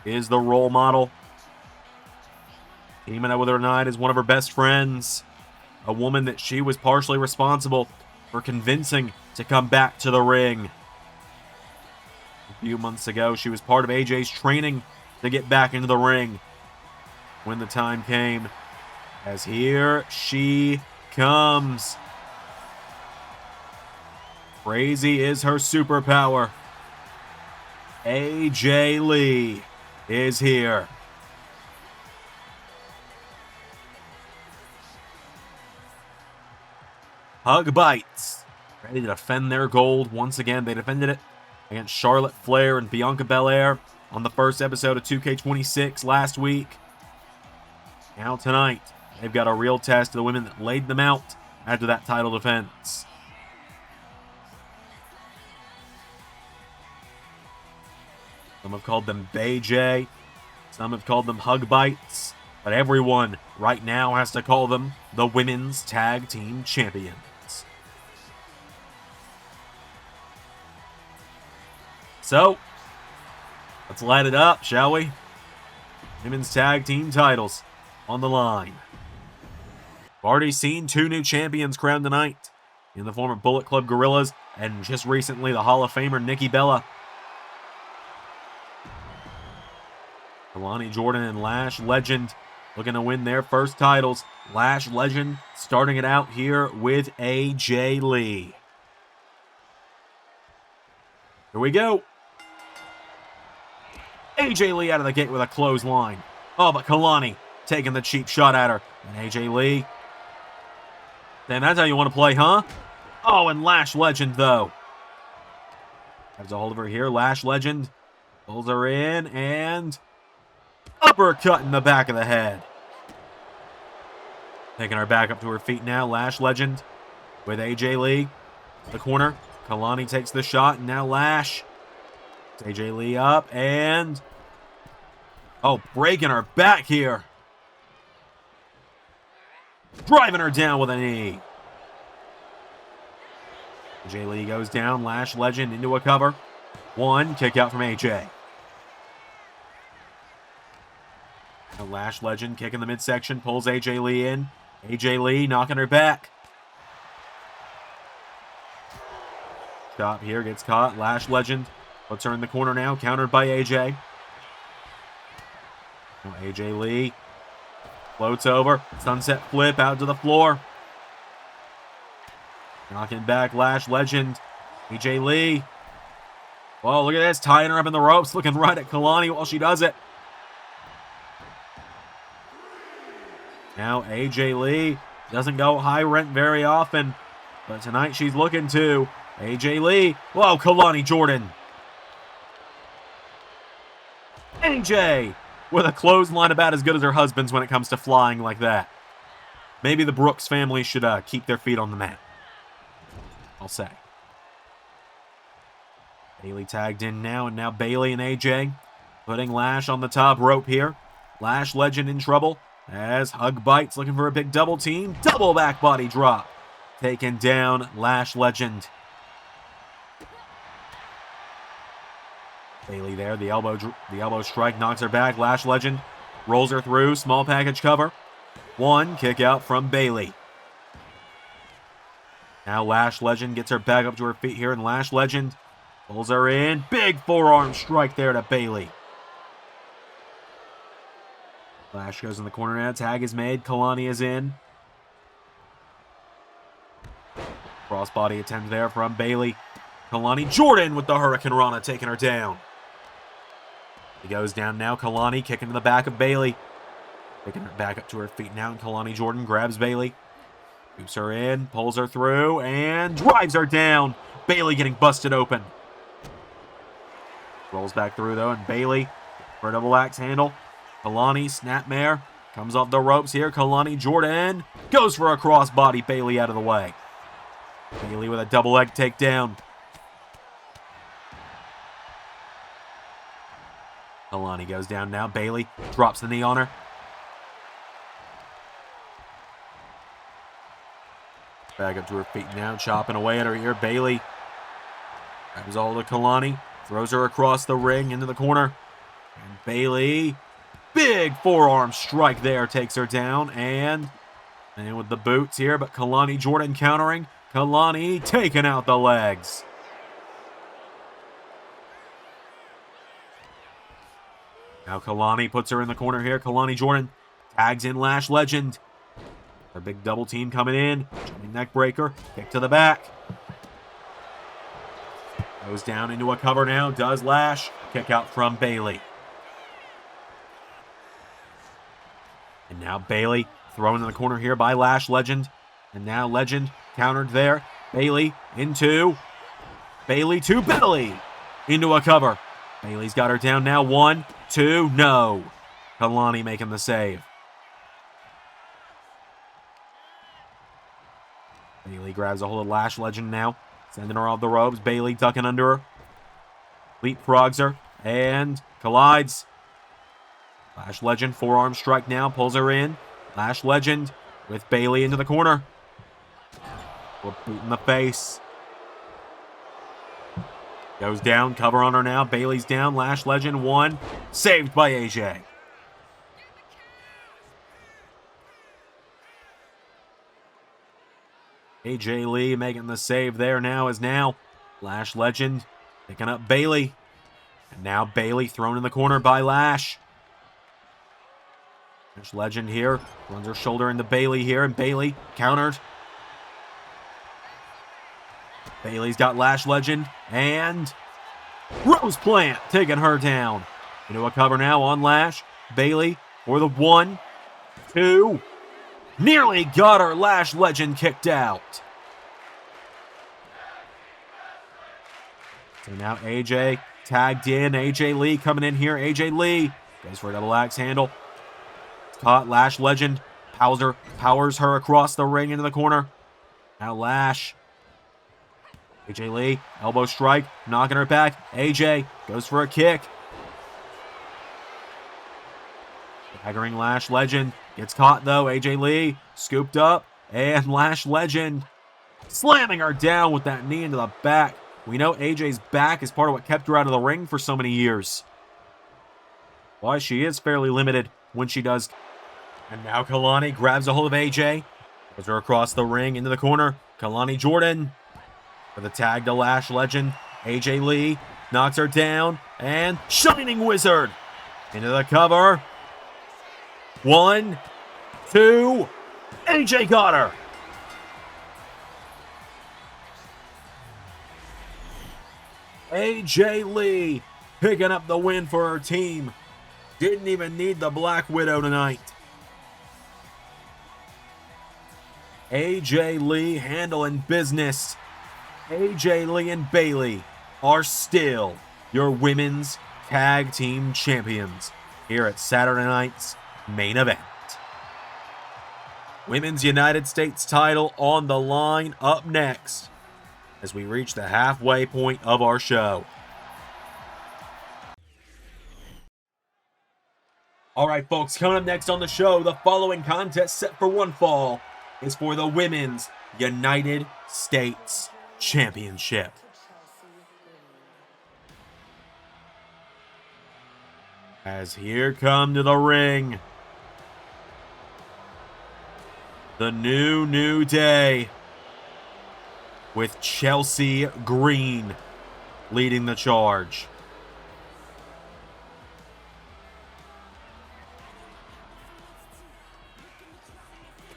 is the role model. Teaming up with her tonight is one of her best friends, a woman that she was partially responsible for convincing to come back to the ring. A few months ago, she was part of AJ's training to get back into the ring when the time came. As here she comes. Crazy is her superpower. AJ Lee is here. Hug Bites, ready to defend their gold once again. They defended it against Charlotte Flair and Bianca Belair on the first episode of 2K26 last week. Now tonight, they've got a real test of the women that laid them out after that title defense. Some have called them BJ, some have called them Hug Bites, but everyone right now has to call them the Women's Tag Team Champions. So, let's light it up, shall we? Women's Tag Team titles on the line. We've already seen two new champions crowned tonight in the form of Bullet Club Gorillas and just recently the Hall of Famer Nikki Bella. Alani Jordynne and Lash Legend looking to win their first titles. Lash Legend starting it out here with AJ Lee. Here we go. AJ Lee out of the gate with a clothesline. Oh, but Kalani taking the cheap shot at her. And AJ Lee. Then that's how you want to play, huh? Oh, and Lash Legend, though. Has a hold of her here. Lash Legend pulls her in and uppercut in the back of the head. Taking her back up to her feet now. Lash Legend with AJ Lee. The corner. Kalani takes the shot, and now Lash. AJ Lee up, and oh, breaking her back here. Driving her down with a knee. AJ Lee goes down. Lash Legend into a cover. One, kick out from AJ. Now Lash Legend kicking the midsection, pulls AJ Lee in. AJ Lee knocking her back. Stop here, gets caught. Lash Legend puts her in the corner now, countered by AJ. Now AJ Lee floats over, sunset flip out to the floor. Knocking back Lash Legend. AJ Lee. Whoa, look at this, tying her up in the ropes, looking right at Kalani while she does it. Now AJ Lee doesn't go high rent very often, but tonight she's looking to. AJ Lee. Whoa, Kalani Jordynne. AJ with a clothesline about as good as her husband's when it comes to flying like that. Maybe the Brooks family should keep their feet on the mat. I'll say. Bayley tagged in now, and now Bayley and AJ putting Lash on the top rope here. Lash Legend in trouble as Hug bites, looking for a big double team. Double back body drop. Taking down Lash Legend. Bayley there, the elbow strike knocks her back. Lash Legend rolls her through, small package cover. One kick out from Bayley. Now Lash Legend gets her back up to her feet here, and Lash Legend pulls her in. Big forearm strike there to Bayley. Lash goes in the corner now. Tag is made. Kalani is in. Crossbody attempt there from Bayley. Kalani Jordynne with the Hurricane Rana taking her down. He goes down now. Kalani kicking to the back of Bayley. Picking her back up to her feet now. And Kalani Jordynne grabs Bayley. Keeps her in. Pulls her through. And drives her down. Bayley getting busted open. Rolls back through though. And Bayley for a double axe handle. Kalani snapmare. Comes off the ropes here. Kalani Jordynne goes for a crossbody. Bayley out of the way. Bayley with a double leg takedown. Kalani goes down now. Bayley drops the knee on her. Back up to her feet now, chopping away at her ear. Bayley grabs all to Kalani, throws her across the ring into the corner. And Bayley, big forearm strike there, takes her down. And with the boots here, but Kalani Jordynne countering. Kalani taking out the legs. Now Kalani puts her in the corner here. Kalani Jordynne tags in Lash Legend. Her big double team coming in. Jumping neck breaker. Kick to the back. Goes down into a cover now. Does Lash. Kick out from Bayley. And now Bayley thrown in the corner here by Lash Legend. And now Legend countered there. Bayley into. Bayley to Bayley. Into a cover. Bayley's got her down now. 1, 2, no. Kalani making the save. Bayley grabs a hold of Lash Legend now. Sending her off the ropes. Bayley ducking under her. Leapfrogs her. And collides. Lash Legend, forearm strike now. Pulls her in. Lash Legend with Bayley into the corner. A boot in the face. Goes down. Cover on her now. Bayley's down. Lash Legend, 1. Saved by AJ. AJ Lee making the save there now is now. Lash Legend picking up Bayley. And now Bayley thrown in the corner by Lash. Lash Legend here. Runs her shoulder into Bayley here. And Bayley countered. Bayley's got Lash Legend. And Rose Plant taking her down. Into a cover now on Lash. Bayley for the 1, 2. Nearly got her. Lash Legend kicked out. So now AJ tagged in. AJ Lee coming in here. AJ Lee goes for a double axe handle. Caught. Lash Legend powers her across the ring into the corner. Now Lash. AJ Lee, elbow strike, knocking her back. AJ goes for a kick. Staggering Lash Legend. Gets caught though. AJ Lee scooped up. And Lash Legend slamming her down with that knee into the back. We know AJ's back is part of what kept her out of the ring for so many years. Why, she is fairly limited when she does. And now Kalani grabs a hold of AJ. Goes her across the ring into the corner. Kalani Jordynne for the tag to Lash Legend. AJ Lee knocks her down. And Shining Wizard into the cover. 1, 2. AJ got her. AJ Lee picking up the win for her team. Didn't even need the Black Widow tonight. AJ Lee handling business. AJ Lee and Bayley are still your women's tag team champions. here at Saturday night's main event. Women's United States title on the line up next as we reach the halfway point of our show. Alright folks, coming up next on the show, the following contest set for one fall is for the Women's United States Championship. As here come to the ring, the new day with Chelsea Green leading the charge.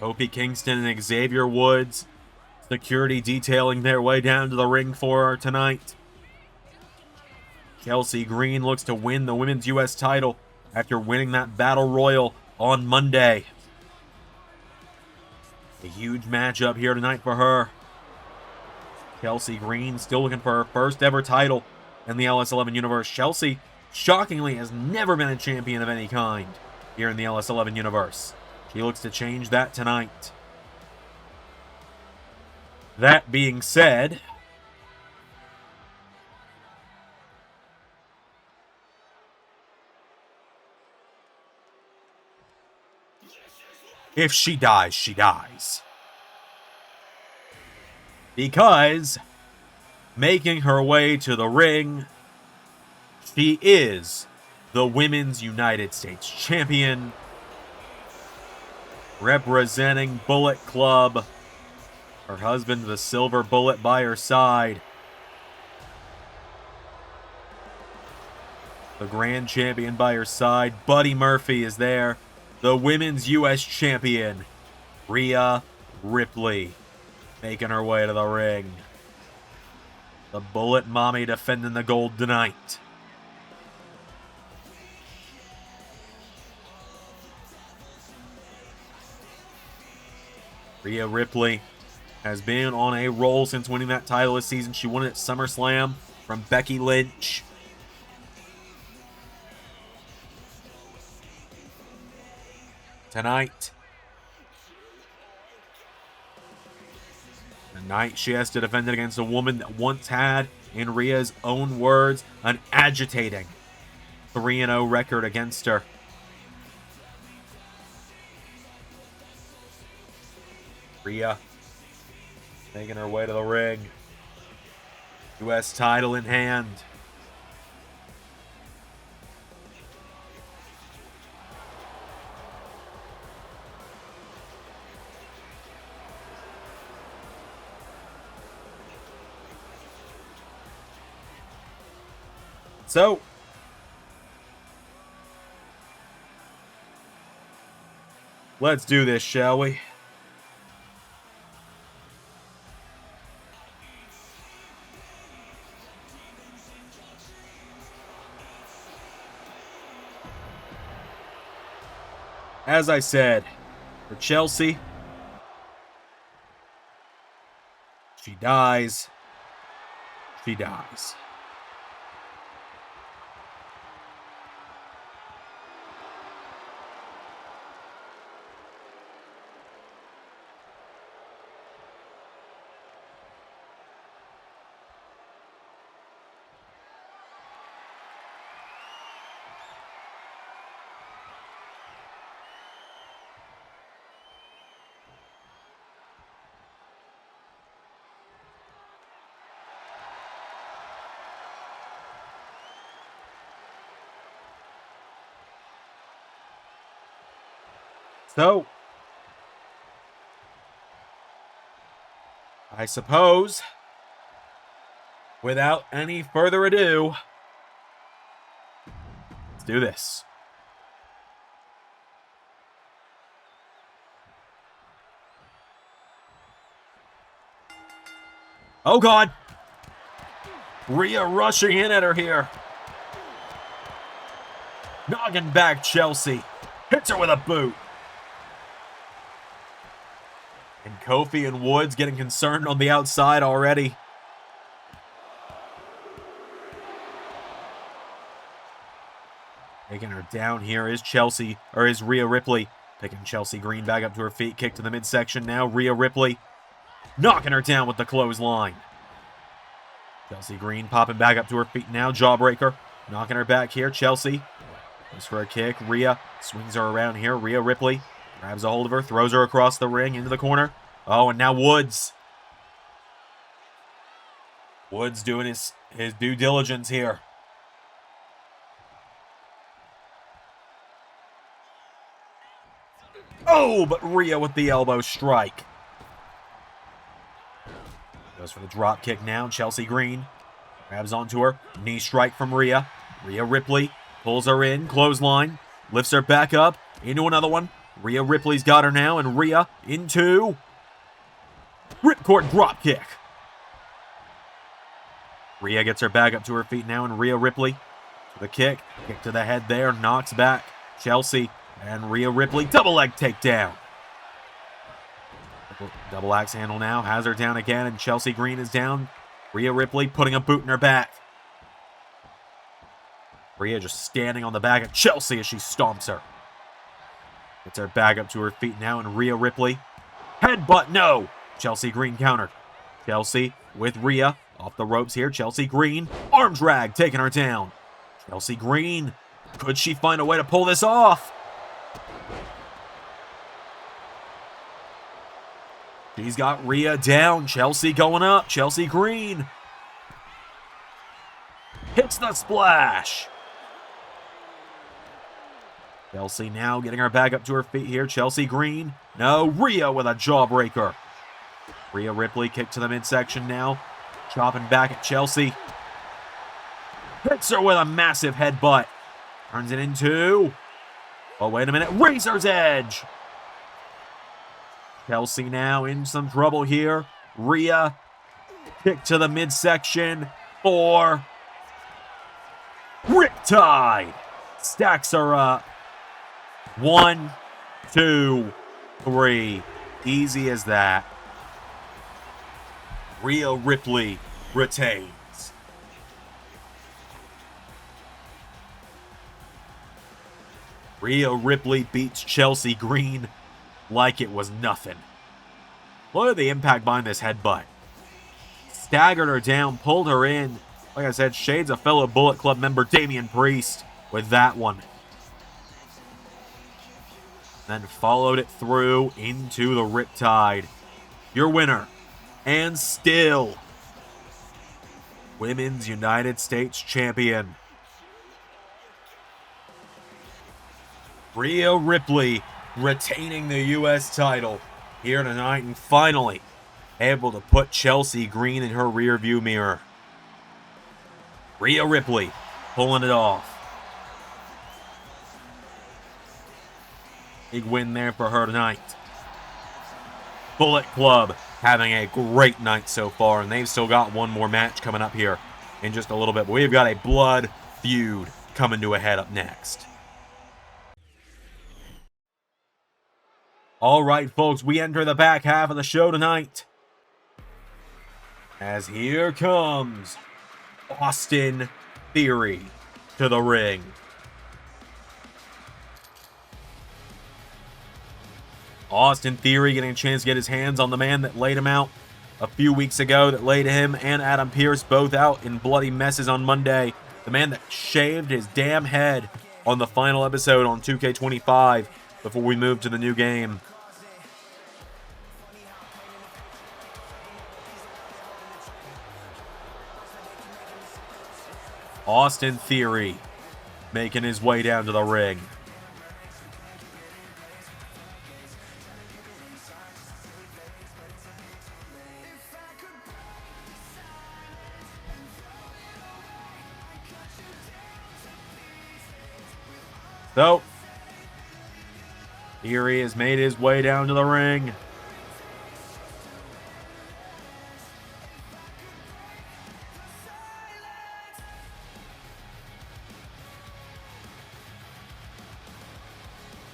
Kofi Kingston and Xavier Woods, security detailing their way down to the ring for her tonight. Chelsea Green looks to win the Women's US title after winning that Battle Royal on Monday. A huge matchup here tonight for her. Chelsea Green still looking for her first ever title in the LS11 Universe. Chelsea, shockingly, has never been a champion of any kind here in the LS11 Universe. She looks to change that tonight. That being said, if she dies, she dies. Because making her way to the ring, she is the Women's United States Champion, representing Bullet Club. Her husband, the Silver Bullet, by her side. The Grand Champion by her side. Buddy Murphy is there. The Women's US Champion, Rhea Ripley, making her way to the ring. The Bullet Mommy defending the gold tonight. Rhea Ripley has been on a roll since winning that title this season. She won it at SummerSlam from Becky Lynch. Tonight she has to defend it against a woman that once had, in Rhea's own words, an agitating 3-0 record against her. Rhea making her way to the ring. US title in hand. So, let's do this, shall we? As I said, for Chelsea, she dies. She dies. So, I suppose, without any further ado, let's do this. Oh God! Rhea rushing in at her here. Knocking back Chelsea. Hits her with a boot. And Kofi and Woods getting concerned on the outside already. Taking her down here is Rhea Ripley. Picking Chelsea Green back up to her feet. Kick to the midsection now. Rhea Ripley knocking her down with the clothesline. Chelsea Green popping back up to her feet now. Jawbreaker. Knocking her back here. Chelsea goes for a kick. Rhea swings her around here. Rhea Ripley grabs a hold of her. Throws her across the ring into the corner. Oh, and now Woods. Woods doing his due diligence here. Oh, but Rhea with the elbow strike. Goes for the drop kick now. Chelsea Green grabs onto her. Knee strike from Rhea. Rhea Ripley pulls her in. Clothesline. Lifts her back up. Into another one. Rhea Ripley's got her now. And Rhea into ripcord drop kick. Rhea gets her back up to her feet now. And Rhea Ripley to the kick. Kick to the head there. Knocks back Chelsea. And Rhea Ripley, double leg takedown. Double axe handle now, has her down again, and Chelsea Green is down. Rhea Ripley putting a boot in her back. Rhea just standing on the back of Chelsea as she stomps her. Gets her back up to her feet now, and Rhea Ripley. Headbutt, no! Chelsea Green countered. Chelsea with Rhea off the ropes here. Chelsea Green, arm drag, taking her down. Chelsea Green, could she find a way to pull this off? She's got Rhea down. Chelsea going up. Chelsea Green hits the splash. Chelsea now getting her back up to her feet here. Chelsea Green. No, Rhea with a jawbreaker. Rhea Ripley kick to the midsection now. Chopping back at Chelsea. Hits her with a massive headbutt. Turns it into... oh, wait a minute. Razor's Edge. Chelsea now in some trouble here. Rhea, kick to the midsection for Riptide. Stacks her up. 1, 2, 3. Easy as that. Rhea Ripley retains. Rhea Ripley beats Chelsea Green like it was nothing. Look at the impact behind this headbutt. Staggered her down, pulled her in. Like I said, shades of fellow Bullet Club member Damian Priest with that one. Then followed it through into the Riptide. Your winner, and still Women's United States Champion, Rhea Ripley, retaining the U.S. title here tonight and finally able to put Chelsea Green in her rearview mirror. Rhea Ripley pulling it off. Big win there for her tonight. Bullet Club having a great night so far, and they've still got one more match coming up here in just a little bit. But we've got a blood feud coming to a head up next. All right, folks, we enter the back half of the show tonight, as here comes Austin Theory to the ring. Austin Theory getting a chance to get his hands on the man that laid him out a few weeks ago, that laid him and Adam Pearce both out in bloody messes on Monday. The man that shaved his damn head on the final episode on 2K25 before we moved to the new game. Austin Theory making his way down to the ring. So, Theory has made his way down to the ring.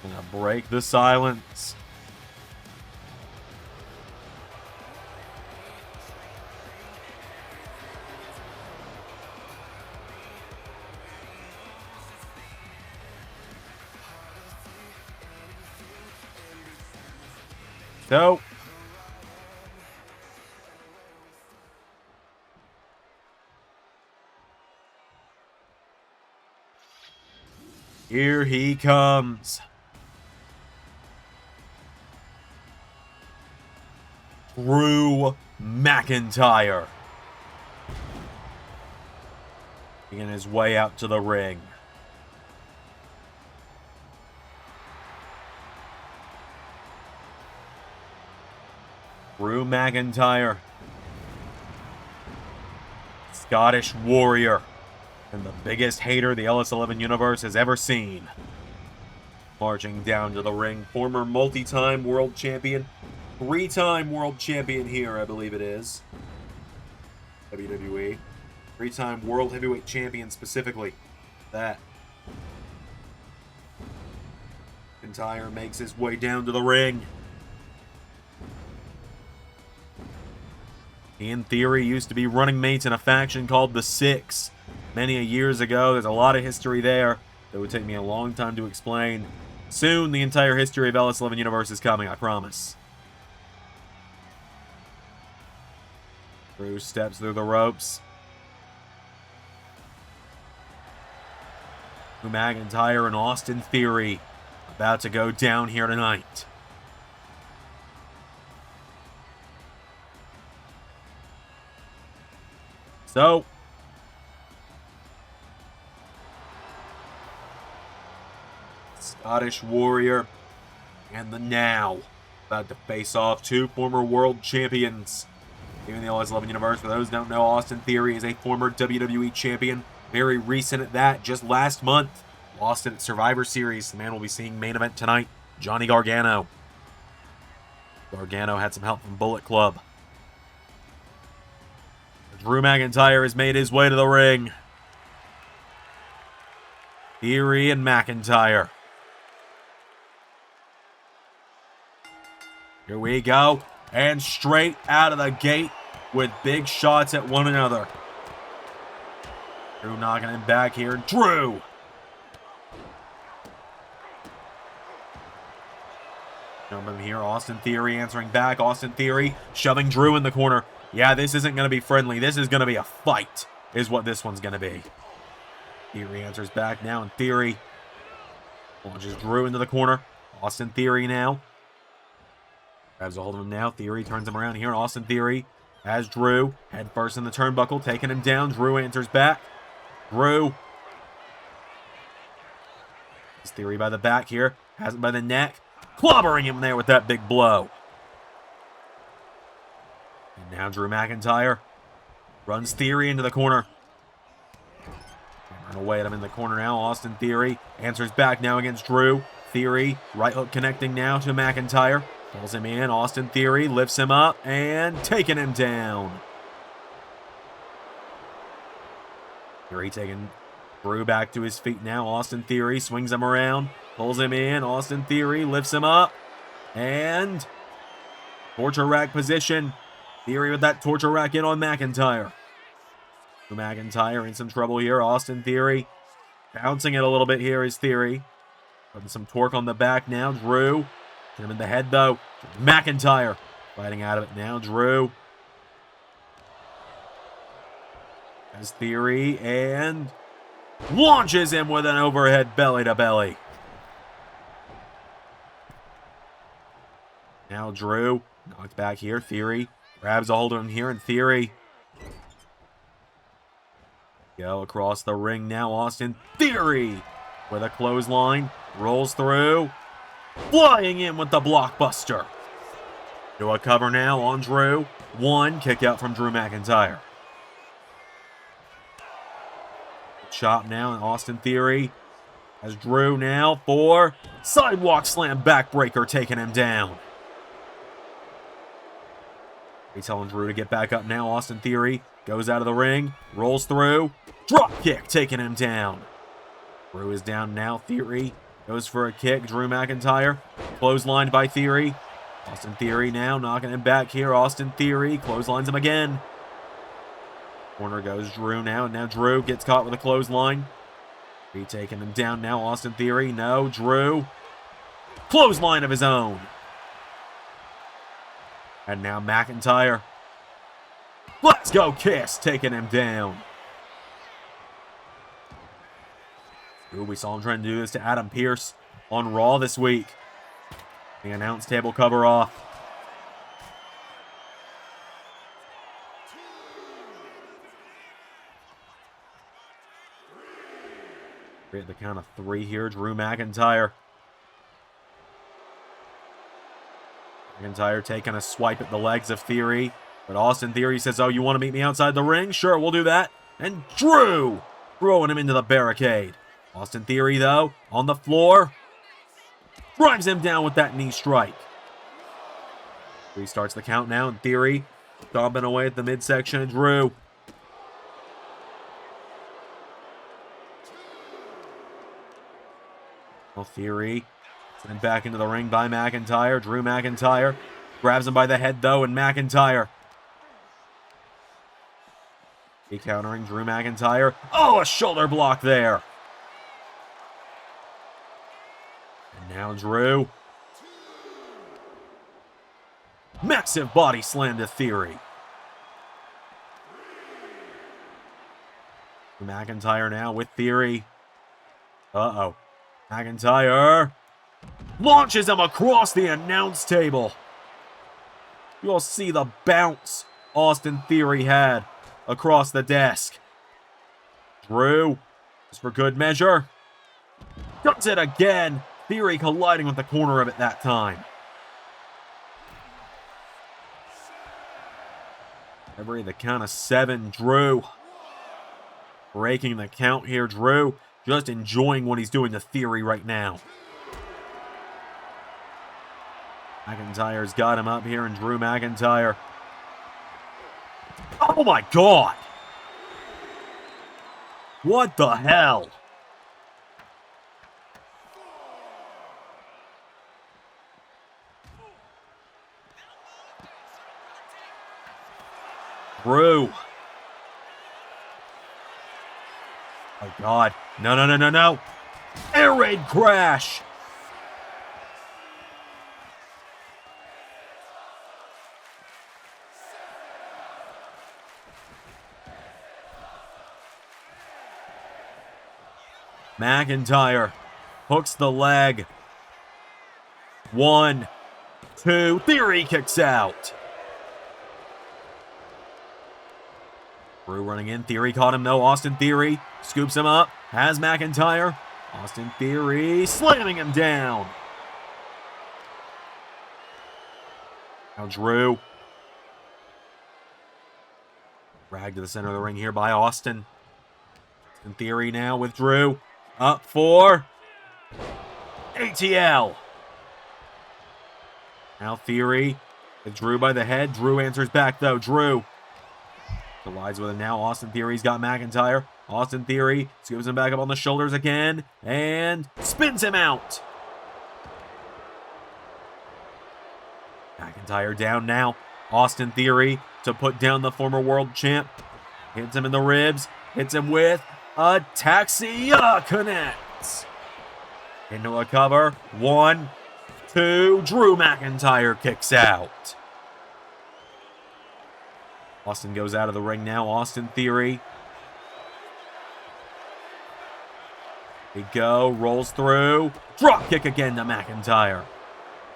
Gonna break the silence. So, here he comes. Drew McIntyre. Making his way out to the ring. Drew McIntyre. Scottish warrior. And the biggest hater the LS11 Universe has ever seen. Marching down to the ring. Former multi-time world champion. 3-time world champion here, I believe it is. WWE. 3-time world heavyweight champion specifically. That. McIntyre makes his way down to the ring. He, in theory, used to be running mates in a faction called the Six. Many a years ago. There's a lot of history there that would take me a long time to explain. Soon, the entire history of LS11 Universe is coming, I promise. Drew steps through the ropes. Drew McIntyre and Austin Theory about to go down here tonight. So, Scottish Warrior and the Now about to face off 2 former world champions here in the LS11 Universe. For those who don't know, Austin Theory is a former WWE champion. Very recent at that, just last month. Lost it at Survivor Series. The man will be seeing main event tonight, Johnny Gargano. Gargano had some help from Bullet Club. Drew McIntyre has made his way to the ring. Theory and McIntyre. Here we go. And straight out of the gate with big shots at one another. Drew knocking him back here. Drew! Jumping here. Austin Theory answering back. Austin Theory shoving Drew in the corner. Yeah, this isn't going to be friendly. This is going to be a fight, is what this one's going to be. Theory answers back now, and Theory launches Drew into the corner. Austin Theory now. Grabs a hold of him now. Theory turns him around here. Austin Theory has Drew. Head first in the turnbuckle, taking him down. Drew answers back. Drew. His Theory by the back here. Has him by the neck. Clobbering him there with that big blow. And now Drew McIntyre runs Theory into the corner. Run away at him in the corner now. Austin Theory answers back now against Drew. Theory, right hook connecting now to McIntyre. Pulls him in. Austin Theory lifts him up and taking him down. Theory taking Drew back to his feet now. Austin Theory swings him around. Pulls him in. Austin Theory lifts him up. And torture rack position. Theory with that torture rack in on McIntyre. McIntyre in some trouble here. Austin Theory bouncing it a little bit here is Theory. Putting some torque on the back now. Drew. Hit him in the head though. McIntyre fighting out of it now. Drew. Has Theory and launches him with an overhead belly to belly. Now Drew knocked back here. Theory grabs a hold of him here, and Theory go across the ring now. Austin Theory with a clothesline. Rolls through. Flying in with the blockbuster. Do a cover now on Drew. One kick out from Drew McIntyre. Chop now, and Austin Theory has Drew now for sidewalk slam backbreaker, taking him down. He's telling Drew to get back up now. Austin Theory goes out of the ring, rolls through, drop kick, taking him down. Drew is down now. Theory goes for a kick. Drew McIntyre clotheslined by Theory. Austin Theory now knocking him back here. Austin Theory clotheslines him again. Corner goes Drew now, and now Drew gets caught with a clothesline. He taking him down now. Austin Theory, no. Drew, clothesline of his own. And now McIntyre. Let's go, Kiss, taking him down. Ooh, we saw him trying to do this to Adam Pearce on Raw this week. The announce table cover off. We're at the count of 3 here. Drew McIntyre. McIntyre taking a swipe at the legs of Theory. But Austin Theory says, oh, you want to meet me outside the ring? Sure, we'll do that. And Drew throwing him into the barricade. Austin Theory, though, on the floor. Drives him down with that knee strike. Restarts the count now, and Theory stomping away at the midsection of Drew. Well, Theory sent back into the ring by McIntyre. Drew McIntyre grabs him by the head, though, and McIntyre. He countering Drew McIntyre. Oh, a shoulder block there. And now Drew. Massive body slam to Theory. McIntyre now with Theory. Uh-oh. McIntyre launches him across the announce table. You'll see the bounce Austin Theory had across the desk. Drew, just for good measure, does it again. Theory colliding with the corner of it that time. Every the count of 7, Drew. Breaking the count here, Drew. Just enjoying what he's doing to Theory right now. McIntyre's got him up here, and Drew McIntyre. Oh my God! What the hell? Drew. Oh God. No, no, no, no, no. Air raid crash. McIntyre hooks the leg. 1, 2. Theory kicks out. Drew running in. Theory caught him, though. Austin Theory scoops him up. Has McIntyre. Austin Theory slamming him down. Now Drew. Dragged to the center of the ring here by Austin. Austin Theory now with Drew. Up for ATL. Now Theory with Drew by the head. Drew answers back, though. Drew collides with him now. Austin Theory's got McIntyre. Austin Theory scoops him back up on the shoulders again and spins him out. McIntyre down now. Austin Theory to put down the former world champ. Hits him in the ribs. Hits him with a taxi. Connects. Into a cover. 1, 2. Drew McIntyre kicks out. Austin goes out of the ring now. Austin Theory. Here we go. Rolls through. Drop kick again to McIntyre.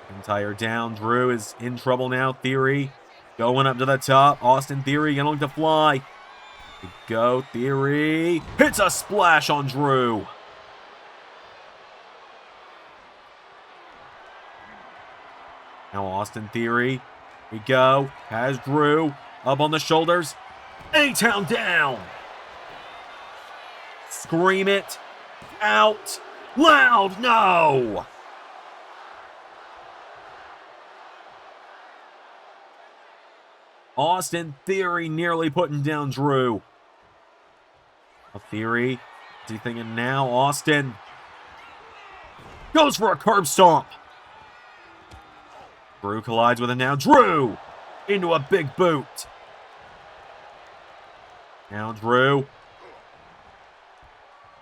McIntyre down. Drew is in trouble now. Theory going up to the top. Austin Theory going to fly. Here we go. Theory hits a splash on Drew. Now Austin Theory. Here we go. Has Drew up on the shoulders. A-Town down. Scream it out loud. No. Austin Theory nearly putting down Drew. A Theory. What's he thinking now? Austin goes for a curb stomp. Drew collides with him now. Drew into a big boot. Now Drew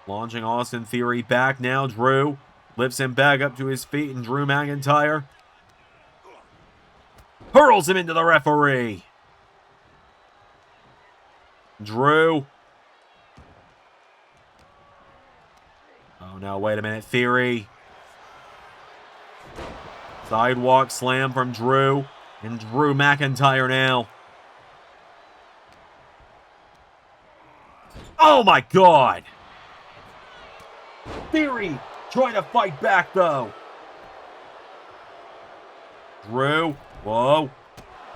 launching Austin Theory back. Now Drew lifts him back up to his feet, and Drew McIntyre hurls him into the referee. Drew. Oh, no, wait a minute. Theory. Sidewalk slam from Drew. And Drew McIntyre now. Oh, my God. Theory trying to fight back, though. Drew. Whoa.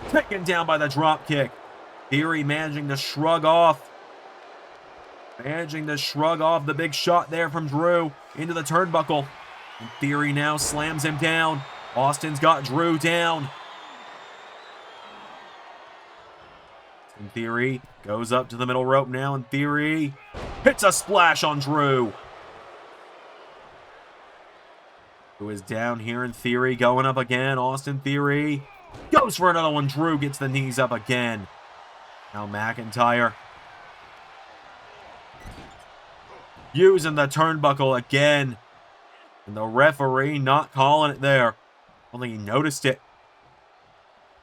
Taken down by the drop kick. Theory managing to shrug off. Managing to shrug off the big shot there from Drew into the turnbuckle. And Theory now slams him down. Austin's got Drew down. And Theory goes up to the middle rope now, and Theory hits a splash on Drew. Who is down here, in Theory going up again. Austin Theory goes for another one. Drew gets the knees up again. Now McIntyre using the turnbuckle again. And the referee not calling it there. I don't think he noticed it.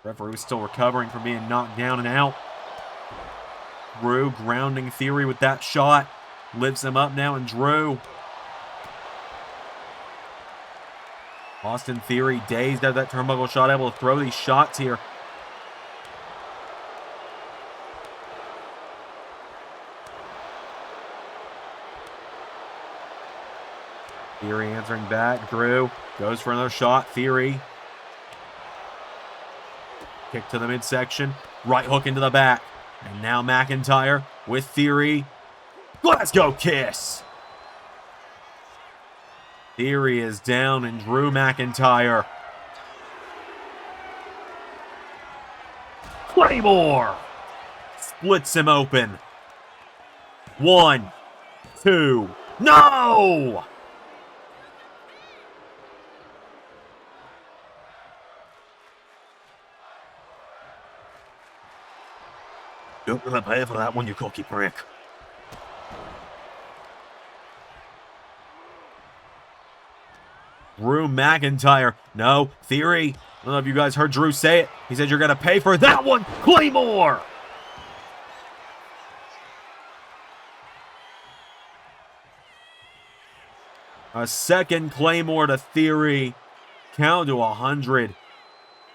The referee was still recovering from being knocked down and out. Drew grounding Theory with that shot. Lifts him up now, and Drew. Austin Theory dazed out of that turnbuckle shot, able to throw these shots here. Theory answering back. Drew goes for another shot. Theory. Kick to the midsection. Right hook into the back. And now McIntyre with Theory. Glasgow kiss. Theory is down, and Drew McIntyre. Claymore splits him open. 1, 2. No! You're gonna pay for that one, you cocky prick. Drew McIntyre. No, Theory. I don't know if you guys heard Drew say it. He said, you're gonna pay for that one, Claymore! A second Claymore to Theory. Count to 100.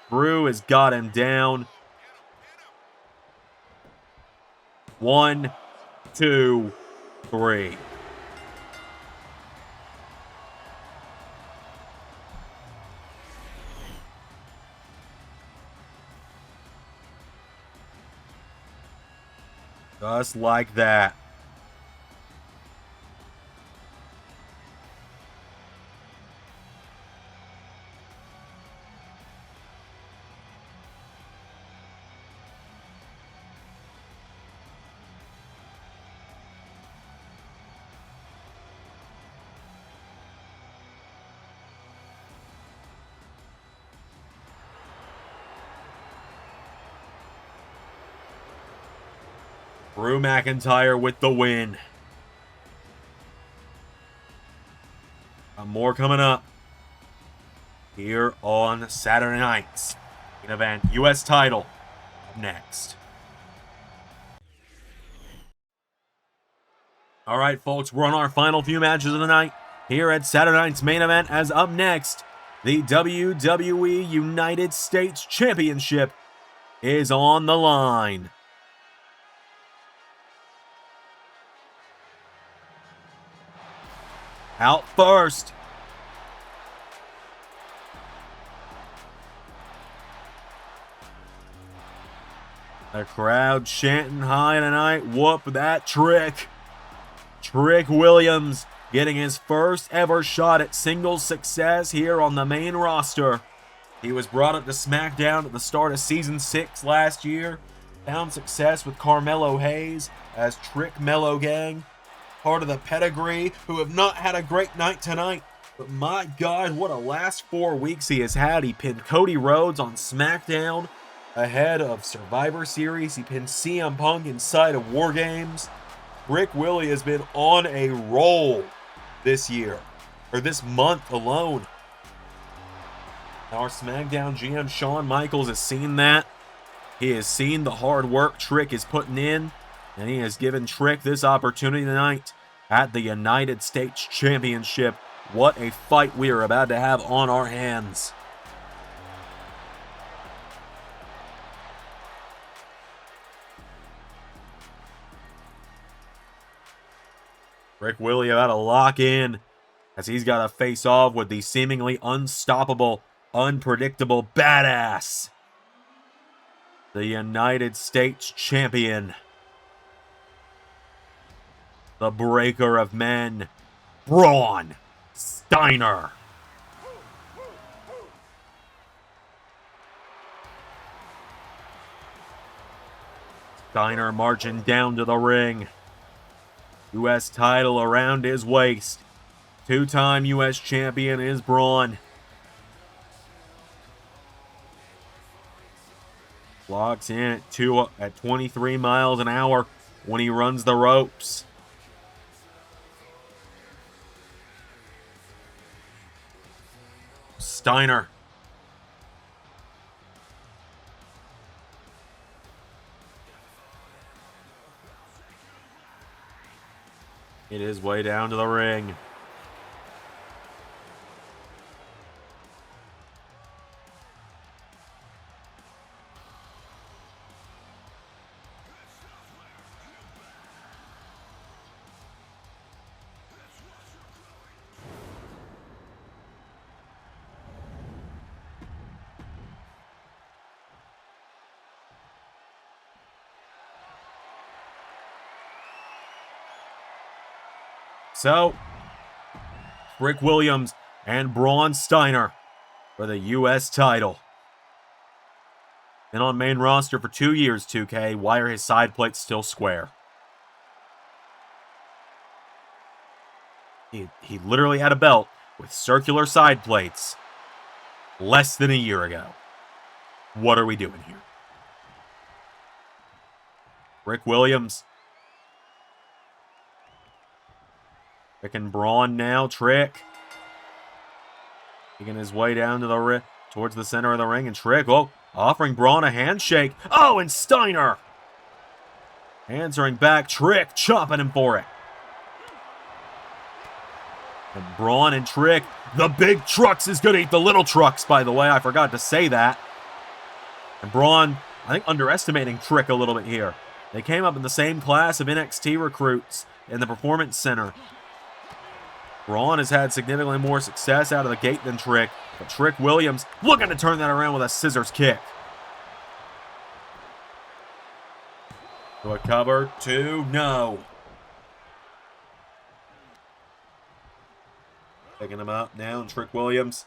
Drew has got him down. 1, 2, 3. Just like that. Drew McIntyre with the win. More coming up here on Saturday nights. Main event, U.S. title, up next. All right, folks, we're on our final few matches of the night here at Saturday night's main event. As up next, the WWE United States Championship is on the line. Out first. The crowd chanting high tonight. Whoop that Trick. Trick Williams getting his first ever shot at singles success here on the main roster. He was brought up to SmackDown at the start of Season 6 last year. Found success with Carmelo Hayes as Trick Mello Gang. Part of the Pedigree, who have not had a great night tonight. But my God, what a last 4 weeks he has had. He pinned Cody Rhodes on SmackDown ahead of Survivor Series. He pinned CM Punk inside of War Games. Trick Willie has been on a roll this year, or this month alone. Our SmackDown GM Shawn Michaels has seen that. He has seen the hard work Trick is putting in, and he has given Trick this opportunity tonight at the United States Championship. What a fight we are about to have on our hands. Rick Willie about to lock in as he's got to face off with the seemingly unstoppable, unpredictable badass, the United States Champion, the breaker of men, Braun Steiner. Steiner marching down to the ring. U.S. title around his waist. Two-time U.S. champion is Braun. Locks in at 23 miles an hour when he runs the ropes. Steiner. It is way down to the ring. So, Rick Williams and Braun Steiner for the U.S. title. Been on main roster for 2 years, 2K. Why are his side plates still square? He literally had a belt with circular side plates less than a year ago. What are we doing here? Rick Williams. Picking Braun now. Trick. Making his way down to the towards the center of the ring. And Trick, offering Braun a handshake. Oh, and Steiner answering back. Trick chopping him for it. And Braun and Trick. The big trucks is going to eat the little trucks, by the way. I forgot to say that. And Braun, I think, underestimating Trick a little bit here. They came up in the same class of NXT recruits in the Performance Center. Braun has had significantly more success out of the gate than Trick, but Trick Williams looking to turn that around with a scissors kick. To a cover, two, no. Picking him up now, and Trick Williams.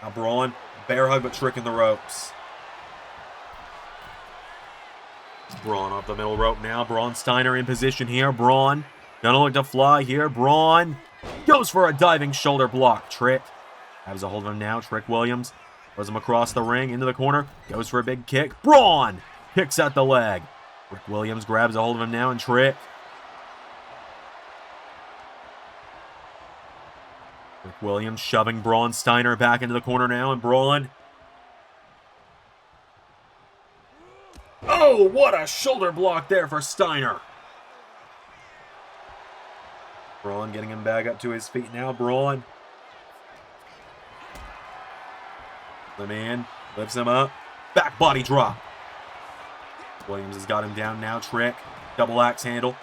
Now Braun, bear hug, but Trick in the ropes. Braun off the middle rope now. Braun Steiner in position here. Braun gonna look to fly here. Braun goes for a diving shoulder block. Trick has a hold of him now. Trick Williams throws him across the ring into the corner. Goes for a big kick. Braun kicks out the leg. Rick Williams grabs a hold of him now, and Trick. Rick Williams shoving Braun Steiner back into the corner now, and Braun. Oh, what a shoulder block there for Steiner. Braun getting him back up to his feet now. Braun. The man lifts him up. Back body drop. Williams has got him down now. Trick. Double axe handle.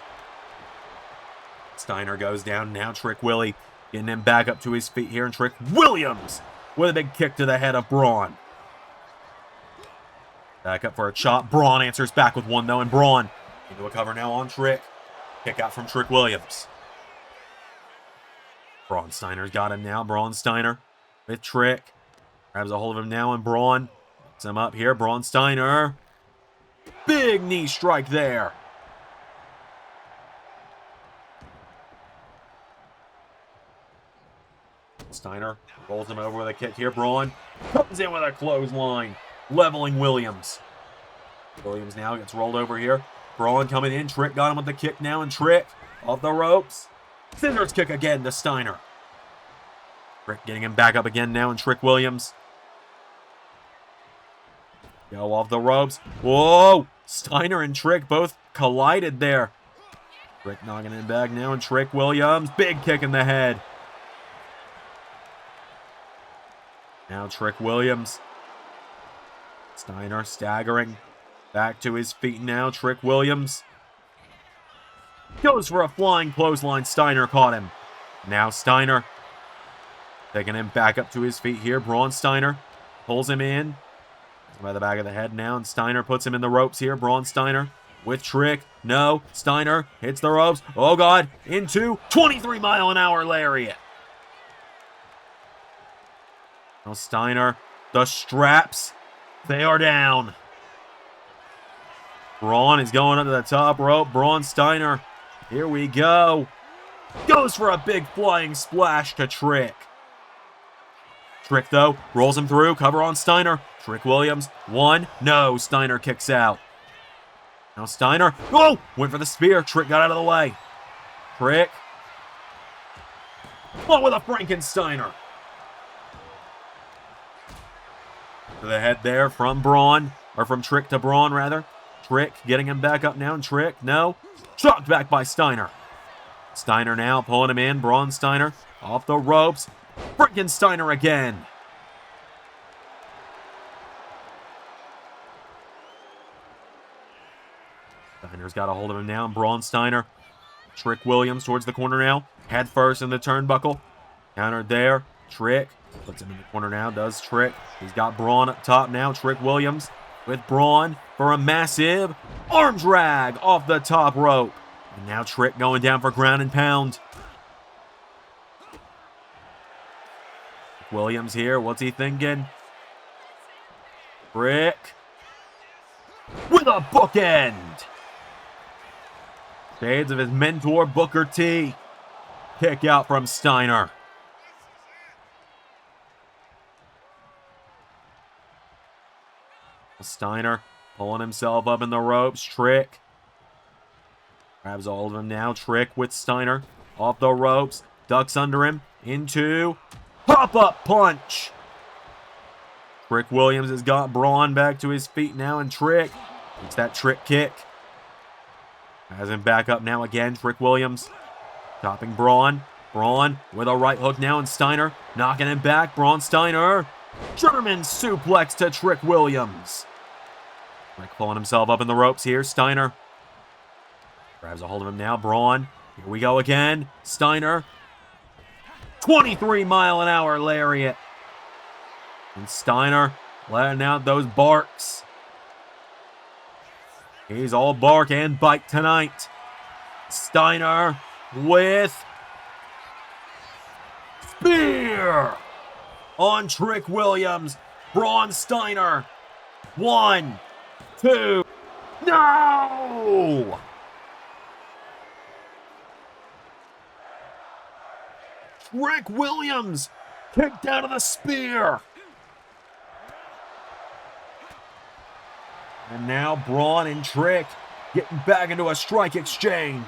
Steiner goes down now. Trick Willie getting him back up to his feet here. And Trick Williams with a big kick to the head of Braun. Back up for a chop. Braun answers back with one, though, and Braun into a cover now on Trick. Kick out from Trick Williams. Braun Steiner's got him now. Braun Steiner with Trick. Grabs a hold of him now, and Braun picks him up here. Braun Steiner. Big knee strike there. Steiner rolls him over with a kick here. Braun comes in with a clothesline, leveling Williams. Williams now gets rolled over here. Braun coming in. Trick got him with the kick now, and Trick Off the ropes. Scissors kick again to Steiner. Trick getting him back up again now, and Trick Williams. Go off the ropes. Whoa! Steiner and Trick both collided there. Trick knocking him back now, and Trick Williams. Big kick in the head. Now Trick Williams. Steiner staggering. Back to his feet now. Trick Williams. Goes for a flying clothesline. Steiner caught him. Now Steiner. Taking him back up to his feet here. Braun Steiner pulls him in. By the back of the head now, and Steiner puts him in the ropes here. Braun Steiner with Trick. No. Steiner hits the ropes. Oh, God. Into 23-mile-an-hour lariat. Now Steiner. The straps. They are down. Braun is going up to the top rope. Braun Steiner. Here we go. Goes for a big flying splash to Trick. Trick, though, rolls him through. Cover on Steiner. Trick Williams. One. No. Steiner kicks out. Now Steiner. Oh! Went for the spear. Trick got out of the way. Trick. Oh, with a Frankensteiner. To the head there from Braun. Or from Trick to Braun, rather. Trick getting him back up now. And Trick. No. Shocked back by Steiner. Steiner now pulling him in. Braun Steiner off the ropes. Frankensteiner again. Steiner's got a hold of him now. Braun Steiner. Trick Williams towards the corner now. Head first in the turnbuckle. Countered there. Trick puts him in the corner now. Does Trick. He's got Braun up top now. Trick Williams with Braun for a massive arm drag off the top rope. And now Trick going down for ground and pound. Williams here. What's he thinking? Trick. With a bookend. Shades of his mentor, Booker T. Kick out from Steiner. Steiner pulling himself up in the ropes. Trick. Grabs a hold of him now. Trick with Steiner. Off the ropes. Ducks under him. Into pop-up punch. Trick Williams has got Braun back to his feet now, and Trick. It's that Trick kick. Has him back up now again. Trick Williams topping Braun. Braun with a right hook now, and Steiner knocking him back. Braun Steiner. German suplex to Trick Williams. Trick pulling himself up in the ropes here. Steiner grabs a hold of him now. Braun. Here we go again. Steiner. 23-mile-an-hour lariat. And Steiner letting out those barks. He's all bark and bite tonight. Steiner with spear on Trick Williams. Braun Steiner. 1, 2. No! Trick Williams kicked out of the spear. And now Braun and Trick getting back into a strike exchange.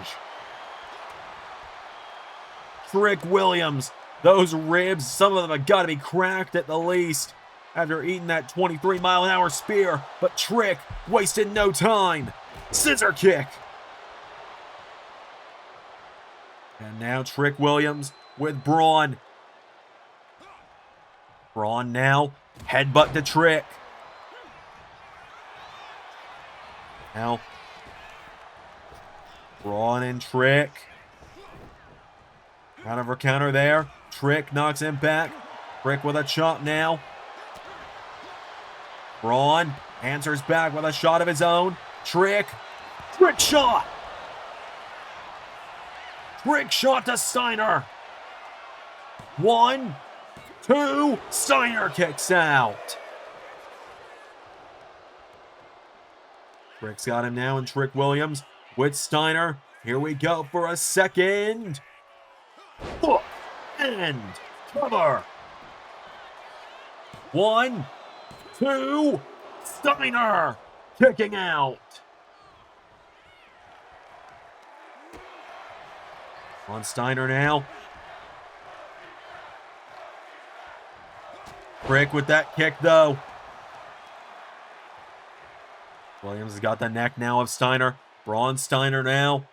Trick Williams, those ribs, some of them have got to be cracked at the least after eating that 23-mile-an-hour spear. But Trick wasted no time. Scissor kick. And now Trick Williams with Braun. Braun now headbutt to Trick. Now, Braun and Trick. Out of her counter there. Trick knocks him back. Trick with a chop now. Braun answers back with a shot of his own. Trick. Trick shot. Trick shot to Steiner. 1, 2. Steiner kicks out. Trick's got him now, and Trick Williams with Steiner. Here we go for a second. Hook and cover. 1, 2. Steiner kicking out. On Steiner now. Frick with that kick, though. Williams has got the neck now of Steiner. Braun Steiner now.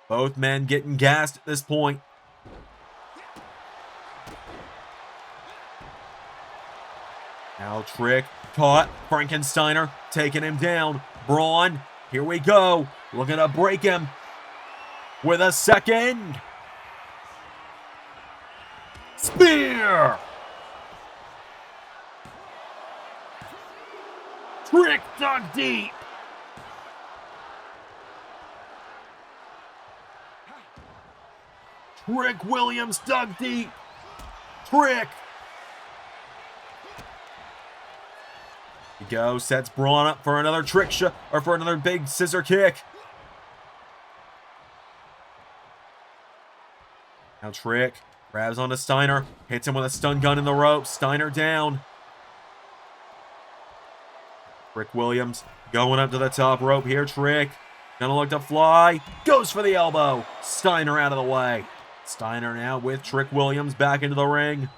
Both men getting gassed at this point. Now Trick caught. Frankensteiner taking him down. Braun, here we go. Looking to break him with a second. Spear! Trick dug deep. Trick Williams dug deep. Trick. He goes, sets Braun up for another trick shot, or for another big scissor kick. Now Trick grabs onto Steiner, hits him with a stun gun in the ropes. Steiner down. Trick Williams going up to the top rope here. Trick gonna look to fly. Goes for the elbow. Steiner out of the way. Steiner now with Trick Williams back into the ring.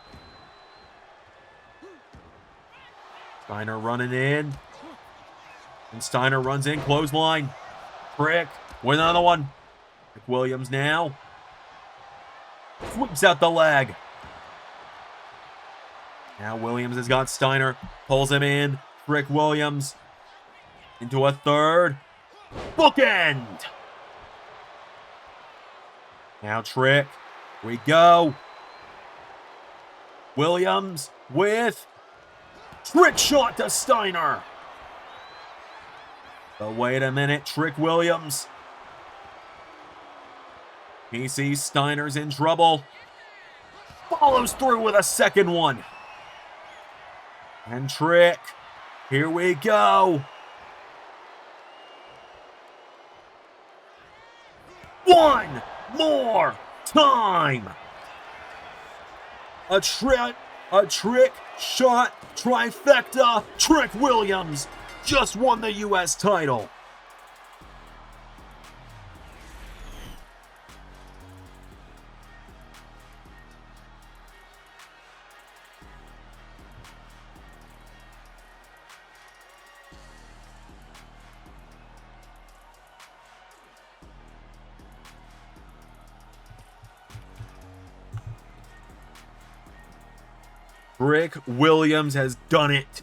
Steiner running in. And Steiner runs in. Clothesline. Trick with another one. Trick Williams now. Sweeps out the leg. Now Williams has got Steiner. Pulls him in. Trick Williams into a third. Bookend. Now Trick. We go. Williams with trick shot to Steiner. But wait a minute. Trick Williams. He sees Steiner's in trouble. Follows through with a second one. And Trick. Here we go. One more time. A trick shot trifecta. Trick Williams just won the U.S. title. Trick Williams has done it.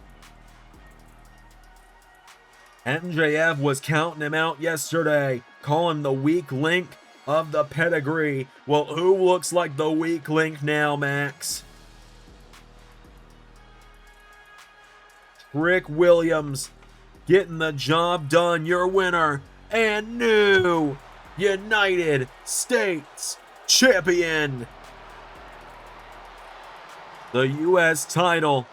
MJF was counting him out yesterday, calling him the weak link of the pedigree. Well, who looks like the weak link now, Max? Trick Williams getting the job done. Your winner and new United States champion. The U.S. title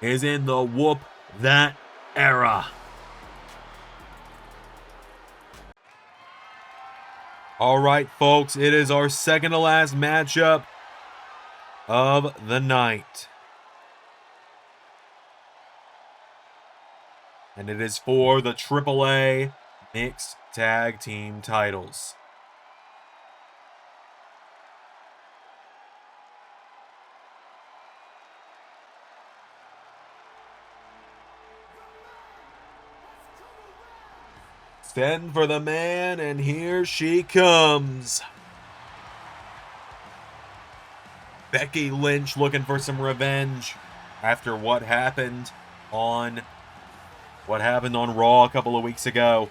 is in the whoop that era. All right, folks, it is our second to last matchup of the night. And it is for the AAA Mixed Tag Team titles. Send for the man, and here she comes. Becky Lynch looking for some revenge after what happened on Raw a couple of weeks ago.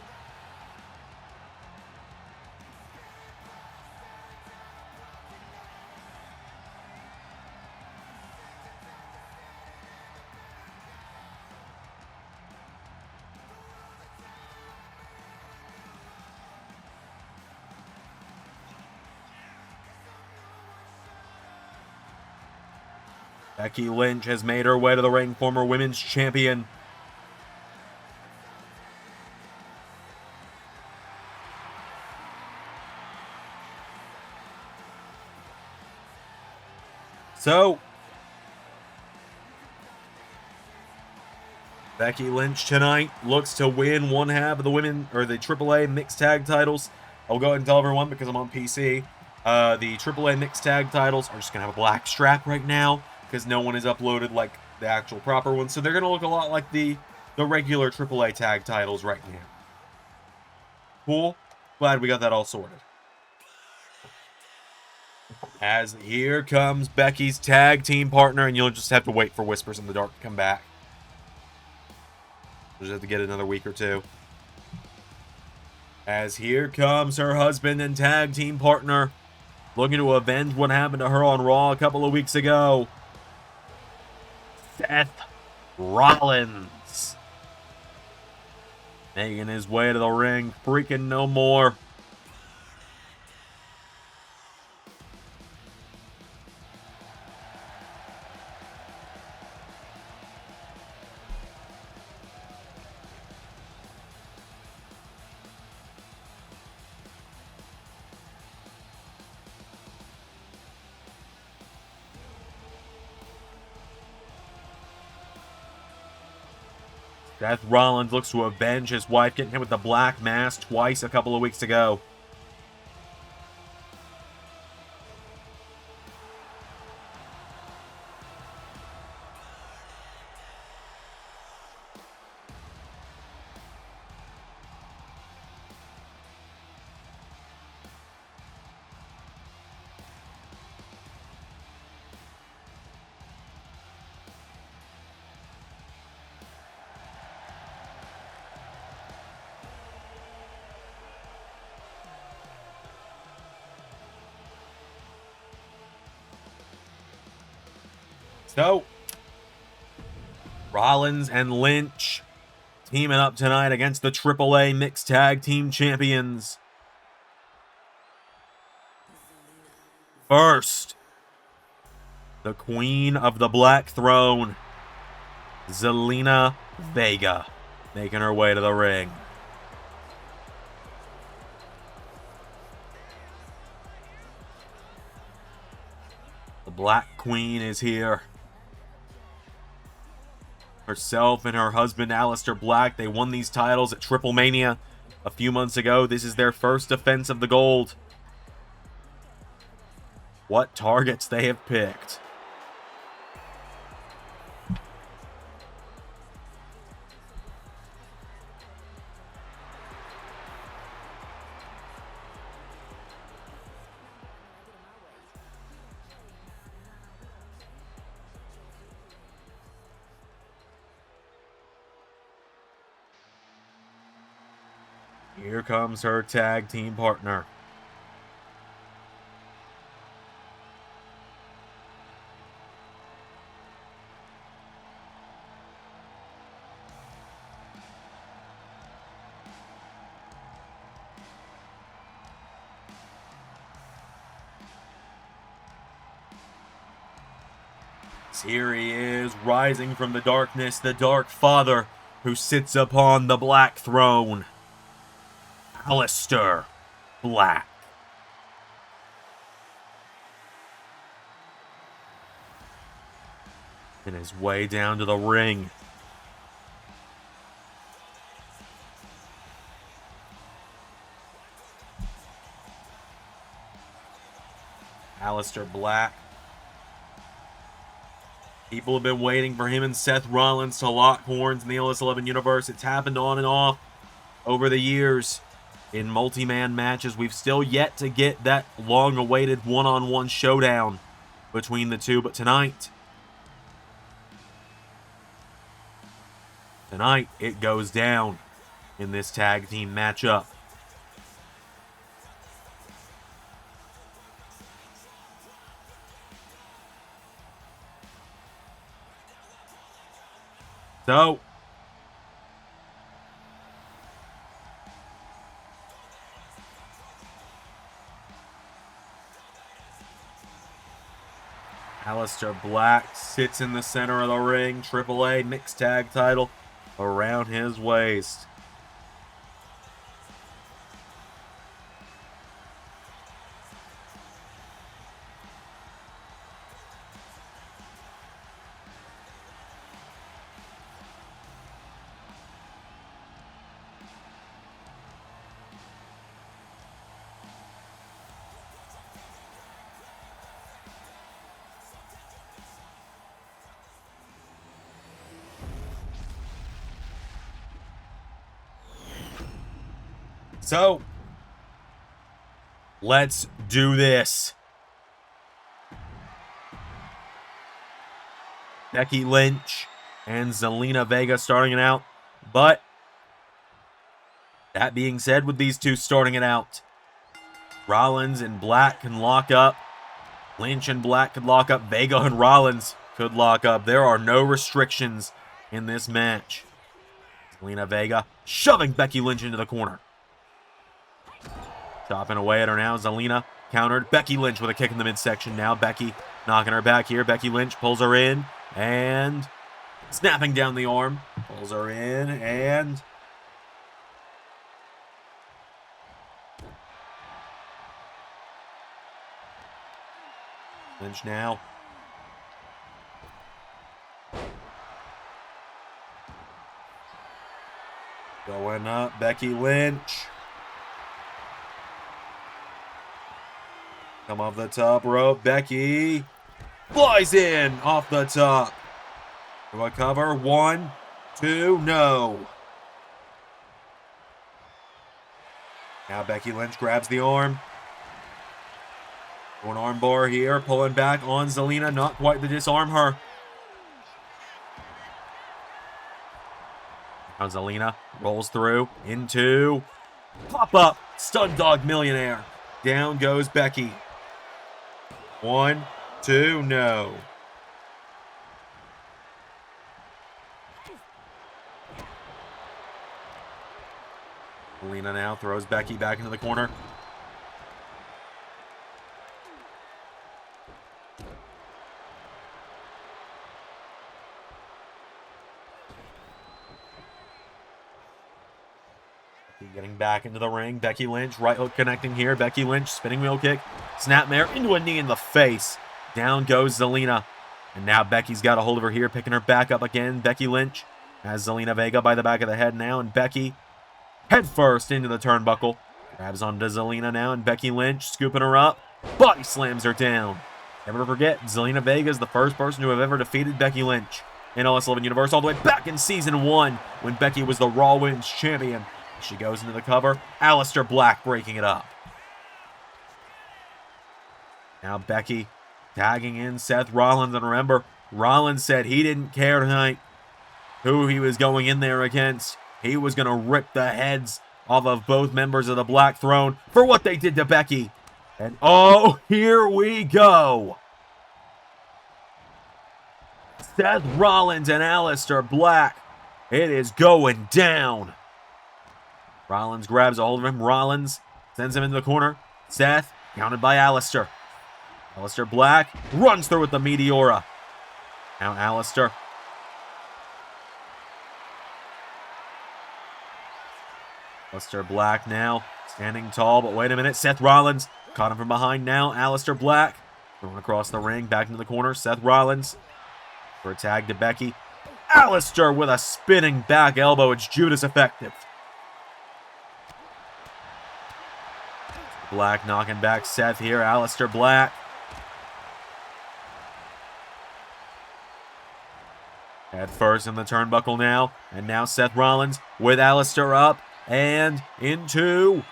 Becky Lynch has made her way to the ring, former women's champion. So, Becky Lynch tonight looks to win one half of the women, or the AAA mixed tag titles. I'll go ahead and tell everyone because I'm on PC. The AAA mixed tag titles are just going to have a black strap right now because no one has uploaded like the actual proper ones. So they're going to look a lot like the regular AAA tag titles right now. Cool. Glad we got that all sorted. As here comes Becky's tag team partner, and you'll just have to wait for Whispers in the Dark to come back. We'll just have to get another week or two. As here comes her husband and tag team partner, looking to avenge what happened to her on Raw a couple of weeks ago. Seth Rollins. Making his way to the ring, freaking no more. Seth Rollins looks to avenge his wife getting hit with the black mass twice a couple of weeks ago. So, Rollins and Lynch teaming up tonight against the AAA Mixed Tag Team Champions. First, the Queen of the Black Throne, Zelina Vega, making her way to the ring. The Black Queen is here. Herself and her husband Aleister Black, they won these titles at Triple Mania a few months ago. This is their first defense of the gold. What targets they have picked. Here comes her tag team partner. Here he is, rising from the darkness, the Dark Father, who sits upon the Black Throne. Aleister Black. And his way down to the ring. Aleister Black. People have been waiting for him and Seth Rollins to lock horns in the LS11 Universe. It's happened on and off over the years. In multi-man matches, we've still yet to get that long-awaited one-on-one showdown between the two. But tonight, it goes down in this tag team matchup. So, Aleister Black sits in the center of the ring. AAA mixed tag title around his waist. So, let's do this. Becky Lynch and Zelina Vega starting it out. But, that being said, with these two starting it out, Rollins and Black can lock up. Lynch and Black could lock up. Vega and Rollins could lock up. There are no restrictions in this match. Zelina Vega shoving Becky Lynch into the corner. Chopping away at her now. Zelina countered. Becky Lynch with a kick in the midsection now. Becky knocking her back here. Becky Lynch pulls her in and snapping down the arm. Pulls her in and Lynch now. Going up, Becky Lynch. Come off the top rope, Becky. Flies in off the top. Do I cover? 1, 2, no. Now Becky Lynch grabs the arm. One arm bar here, pulling back on Zelina, not quite to disarm her. Now Zelina rolls through into pop-up Stun Dog Millionaire. Down goes Becky. 1, 2, no. Zelina now throws Becky back into the corner. Getting back into the ring. Becky Lynch, right hook connecting here. Becky Lynch, spinning wheel kick. Snapmare into a knee in the face. Down goes Zelina. And now Becky's got a hold of her here, picking her back up again. Becky Lynch has Zelina Vega by the back of the head now. And Becky head first into the turnbuckle. Grabs onto Zelina now. And Becky Lynch scooping her up. Body slams her down. Never forget, Zelina Vega is the first person to have ever defeated Becky Lynch in LS11 Universe all the way back in Season 1 when Becky was the Raw Women's Champion. She goes into the cover. Aleister Black breaking it up. Now Becky tagging in Seth Rollins. And remember, Rollins said he didn't care tonight who he was going in there against. He was going to rip the heads off of both members of the Black Throne for what they did to Becky. And oh, here we go. Seth Rollins and Aleister Black. It is going down. Rollins grabs a hold of him. Rollins sends him into the corner. Seth, counted by Aleister. Aleister Black runs through with the Meteora. Now Aleister. Aleister Black now standing tall, but wait a minute. Seth Rollins caught him from behind now. Aleister Black going across the ring, back into the corner. Seth Rollins for a tag to Becky. Aleister with a spinning back elbow. It's Judas effective. Black knocking back Seth here. Aleister Black. Head first in the turnbuckle now. And now Seth Rollins with Aleister up. And into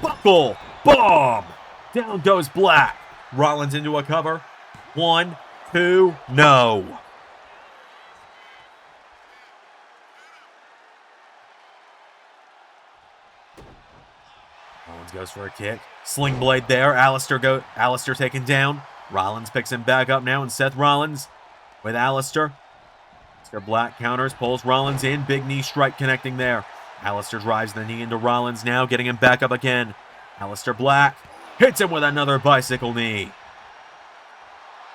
buckle bomb. Down goes Black. Rollins into a cover. 1, 2, no. Rollins goes for a kick. Sling blade there. Aleister taken down. Rollins picks him back up now, and Seth Rollins with Aleister. Aleister Black counters, pulls Rollins in. Big knee strike connecting there. Aleister drives the knee into Rollins now, getting him back up again. Aleister Black hits him with another bicycle knee.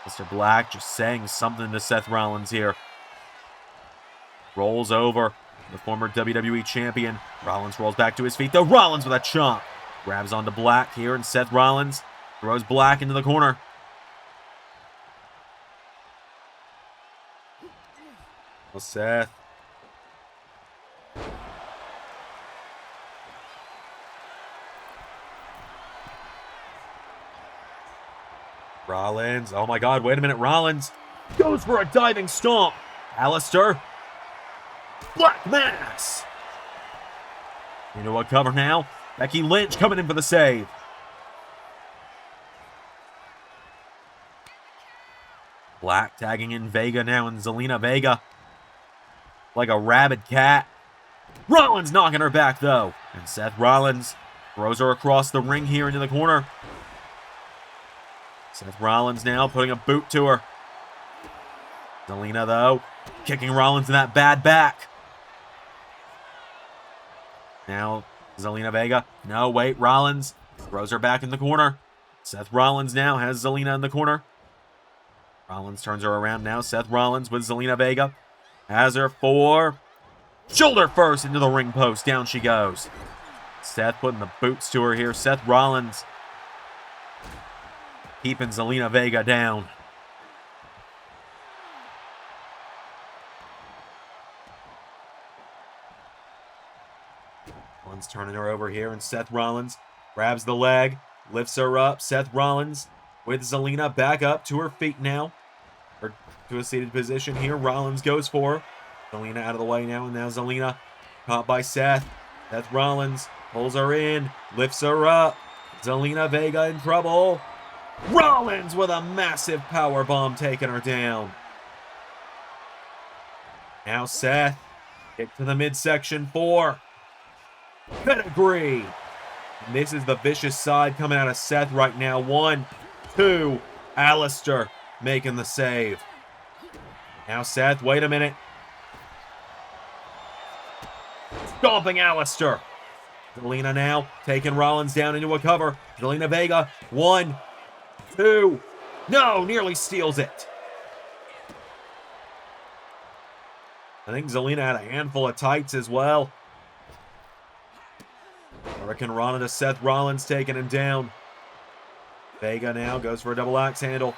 Aleister Black just saying something to Seth Rollins here. Rolls over the former WWE champion. Rollins rolls back to his feet, though. Rollins with a chomp. Grabs onto Black here, and Seth Rollins throws Black into the corner. Well, Seth. Rollins. Oh my God, wait a minute. Rollins goes for a diving stomp. Aleister. Black Mass. Into a cover now. Becky Lynch coming in for the save. Black tagging in Vega now, and Zelina Vega like a rabid cat. Rollins knocking her back, though. And Seth Rollins throws her across the ring here into the corner. Seth Rollins now putting a boot to her. Zelina, though, kicking Rollins in that bad back. Now, Zelina Vega. No, wait, Rollins throws her back in the corner. Seth Rollins now has Zelina in the corner. Rollins turns her around now. Seth Rollins with Zelina Vega. Has her for shoulder first into the ring post. Down she goes. Seth putting the boots to her here. Seth Rollins keeping Zelina Vega down. Rollins turning her over here, and Seth Rollins grabs the leg, lifts her up. Seth Rollins with Zelina back up to her feet now. Or to a seated position here. Rollins goes for her. Zelina out of the way now, and now Zelina caught by Seth. Seth Rollins pulls her in, lifts her up. Zelina Vega in trouble. Rollins with a massive power bomb taking her down. Now Seth, kick to the midsection for Pedigree. And this is the vicious side coming out of Seth right now. 1, 2, Aleister making the save. Now Seth, wait a minute. Stomping Aleister. Zelina now taking Rollins down into a cover. Zelina Vega, 1, 2. No, nearly steals it. I think Zelina had a handful of tights as well. Hurricane Rana to Seth Rollins taking him down. Vega now goes for a double axe handle.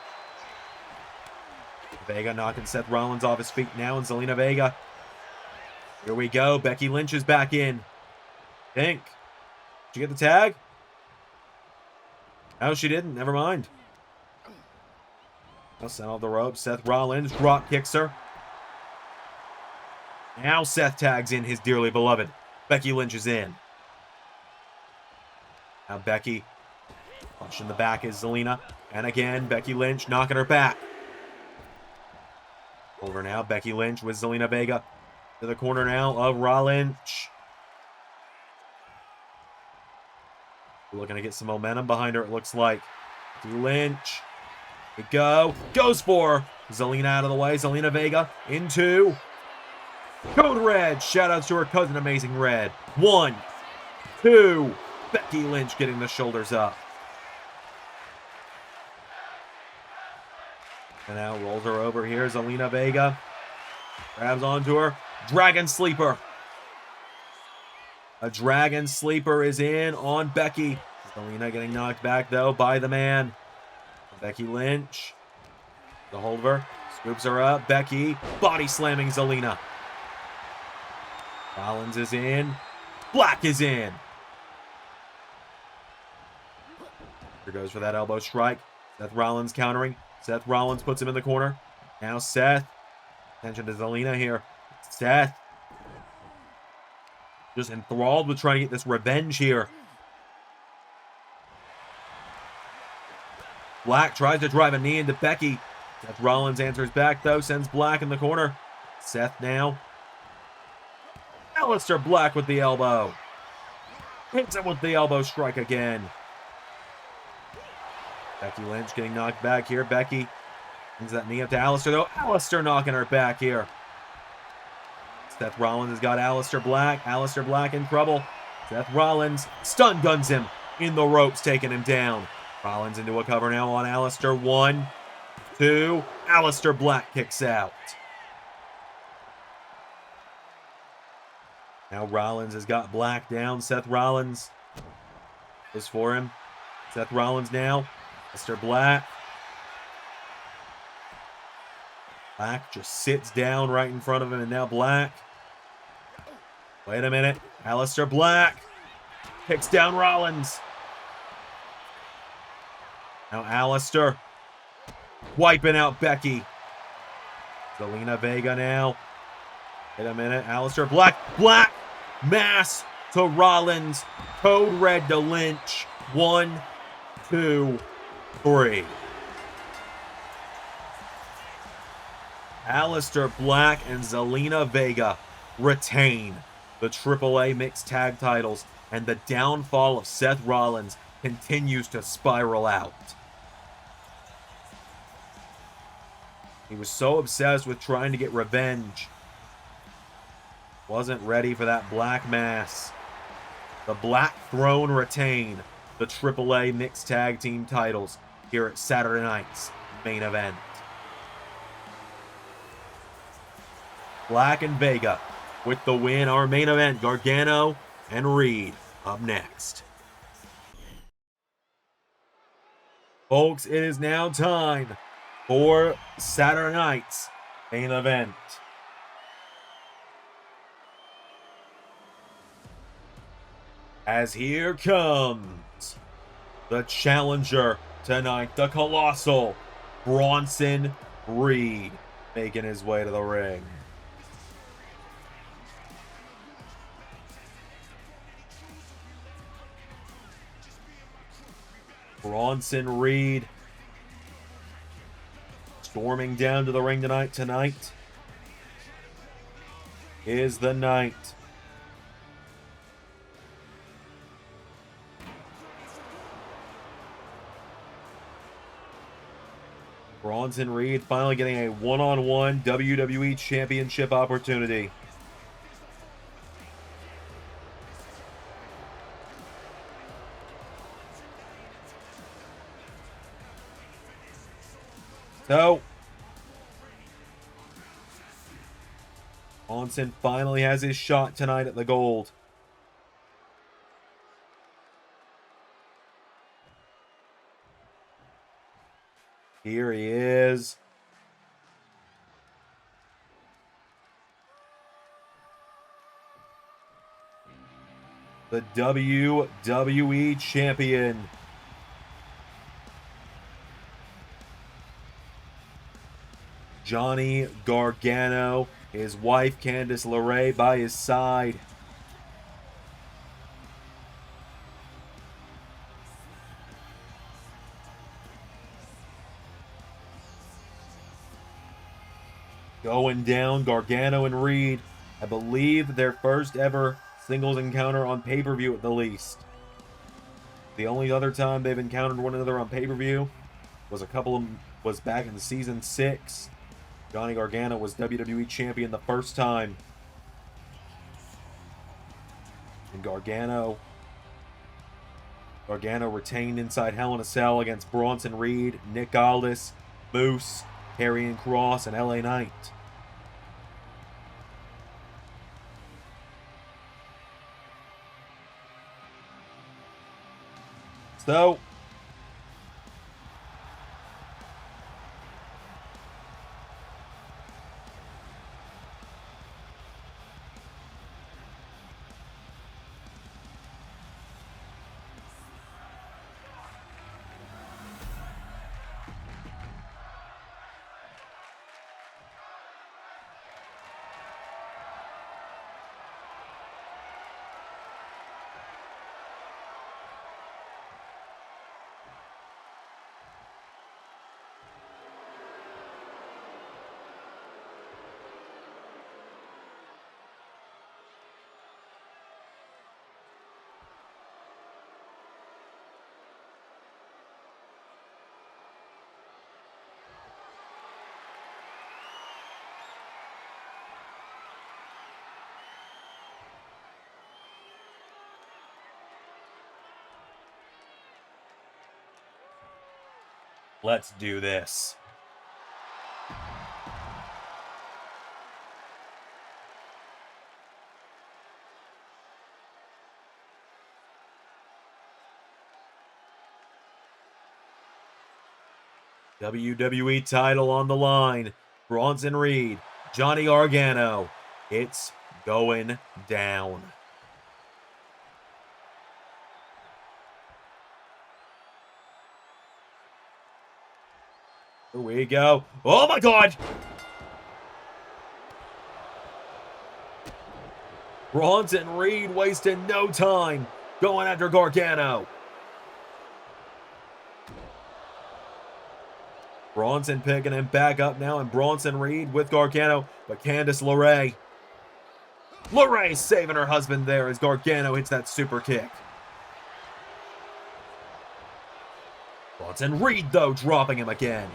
Vega knocking Seth Rollins off his feet now, and Zelina Vega. Here we go. Becky Lynch is back in. Dink. Did you get the tag? No, she didn't. Never mind. Now sent off the rope. Seth Rollins drop kicks her. Now Seth tags in his dearly beloved. Becky Lynch is in. Now Becky pushing the back is Zelina. And again, Becky Lynch knocking her back. Over now, Becky Lynch with Zelina Vega. To the corner now of Rollins. We're looking to get some momentum behind her, it looks like. Lynch. Here we go. Goes for Zelina out of the way. Zelina Vega into Code Red. Shout out to her cousin, Amazing Red. 1, 2. Becky Lynch getting the shoulders up. And now rolls her over here. Zelina Vega grabs onto her. Dragon Sleeper. A Dragon Sleeper is in on Becky. Zelina getting knocked back, though, by the man. Becky Lynch. The hold of her. Scoops her up. Becky body slamming Zelina. Rollins is in. Black is in. Here goes for that elbow strike. Seth Rollins countering. Seth Rollins puts him in the corner. Now Seth. Attention to Zelina here. Seth. Just enthralled with trying to get this revenge here. Black tries to drive a knee into Becky. Seth Rollins answers back, though. Sends Black in the corner. Seth now. Aleister Black with the elbow. Hits him with the elbow strike again. Becky Lynch getting knocked back here. Becky sends that knee up to Aleister, though. Aleister knocking her back here. Seth Rollins has got Aleister Black. Aleister Black in trouble. Seth Rollins stun guns him in the ropes, taking him down. Rollins into a cover now on Aleister. 1, 2. Aleister Black kicks out. Now Rollins has got Black down. Seth Rollins goes for him. Seth Rollins now. Aleister Black. Black just sits down right in front of him, and now Black. Wait a minute. Aleister Black kicks down Rollins. Now Aleister wiping out Becky. Zelina Vega now. Wait a minute. Aleister Black. Black mass to Rollins. Code red to Lynch. 1, 2, 3. Aleister Black and Zelina Vega retain the AAA Mixed Tag titles, and the downfall of Seth Rollins continues to spiral out. He was so obsessed with trying to get revenge. Wasn't ready for that black mass. The Black Throne retain the AAA Mixed Tag Team titles here at Saturday night's main event. Black and Vega with the win. Our main event, Gargano and Reed up next. Folks, it is now time for Saturday night's main event. As here comes the challenger tonight, the colossal Bronson Reed, making his way to the ring. Bronson Reed storming down to the ring tonight. Tonight is the night. Bronson Reed finally getting a one-on-one WWE Championship opportunity. So, Bronson finally has his shot tonight at the gold. Here he is. The WWE Champion. Johnny Gargano, his wife Candice LeRae by his side. Going down, Gargano and Reed. I believe their first ever singles encounter on pay-per-view at the least. The only other time they've encountered one another on pay-per-view was back in season 6. Johnny Gargano was WWE Champion the first time. And Gargano retained inside Hell in a Cell against Bronson Reed, Nick Aldis, Moose, Karrion Kross, and LA Knight. So, let's do this. WWE title on the line. Bronson Reed, Johnny Gargano. It's going down. Here we go. Oh my God! Bronson Reed wasting no time. going after Gargano. Bronson picking him back up now, and Bronson Reed with Gargano, but Candice LeRae. LeRae saving her husband there as Gargano hits that super kick. Bronson Reed, though, dropping him again.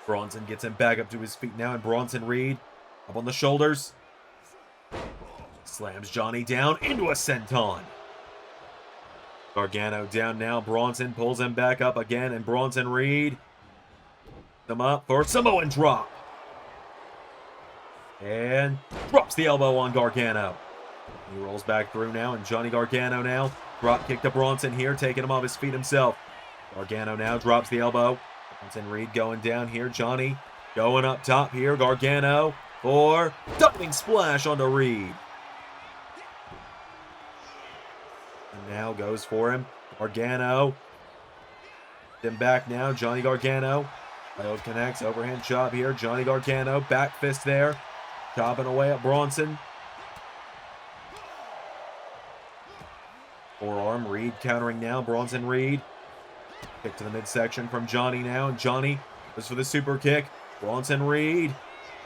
Bronson gets him back up to his feet now, and Bronson Reed up on the shoulders. Slams Johnny down into a senton. Gargano down now. Bronson pulls him back up again, and Bronson Reed them up for Samoan drop. And drops the elbow on Gargano. He rolls back through now, and Johnny Gargano now. Drop kick to Bronson here, taking him off his feet himself. Gargano now drops the elbow. Bronson Reed going down here. Johnny going up top here. Gargano for diving splash onto Reed. And now goes for him. Gargano. Then back now. Johnny Gargano. Railroad connects. Overhand chop here. Johnny Gargano. Back fist there. Chopping away at Bronson. Forearm. Reed countering now. Bronson Reed. Kick to the midsection from Johnny now. And Johnny goes for the super kick. Bronson Reed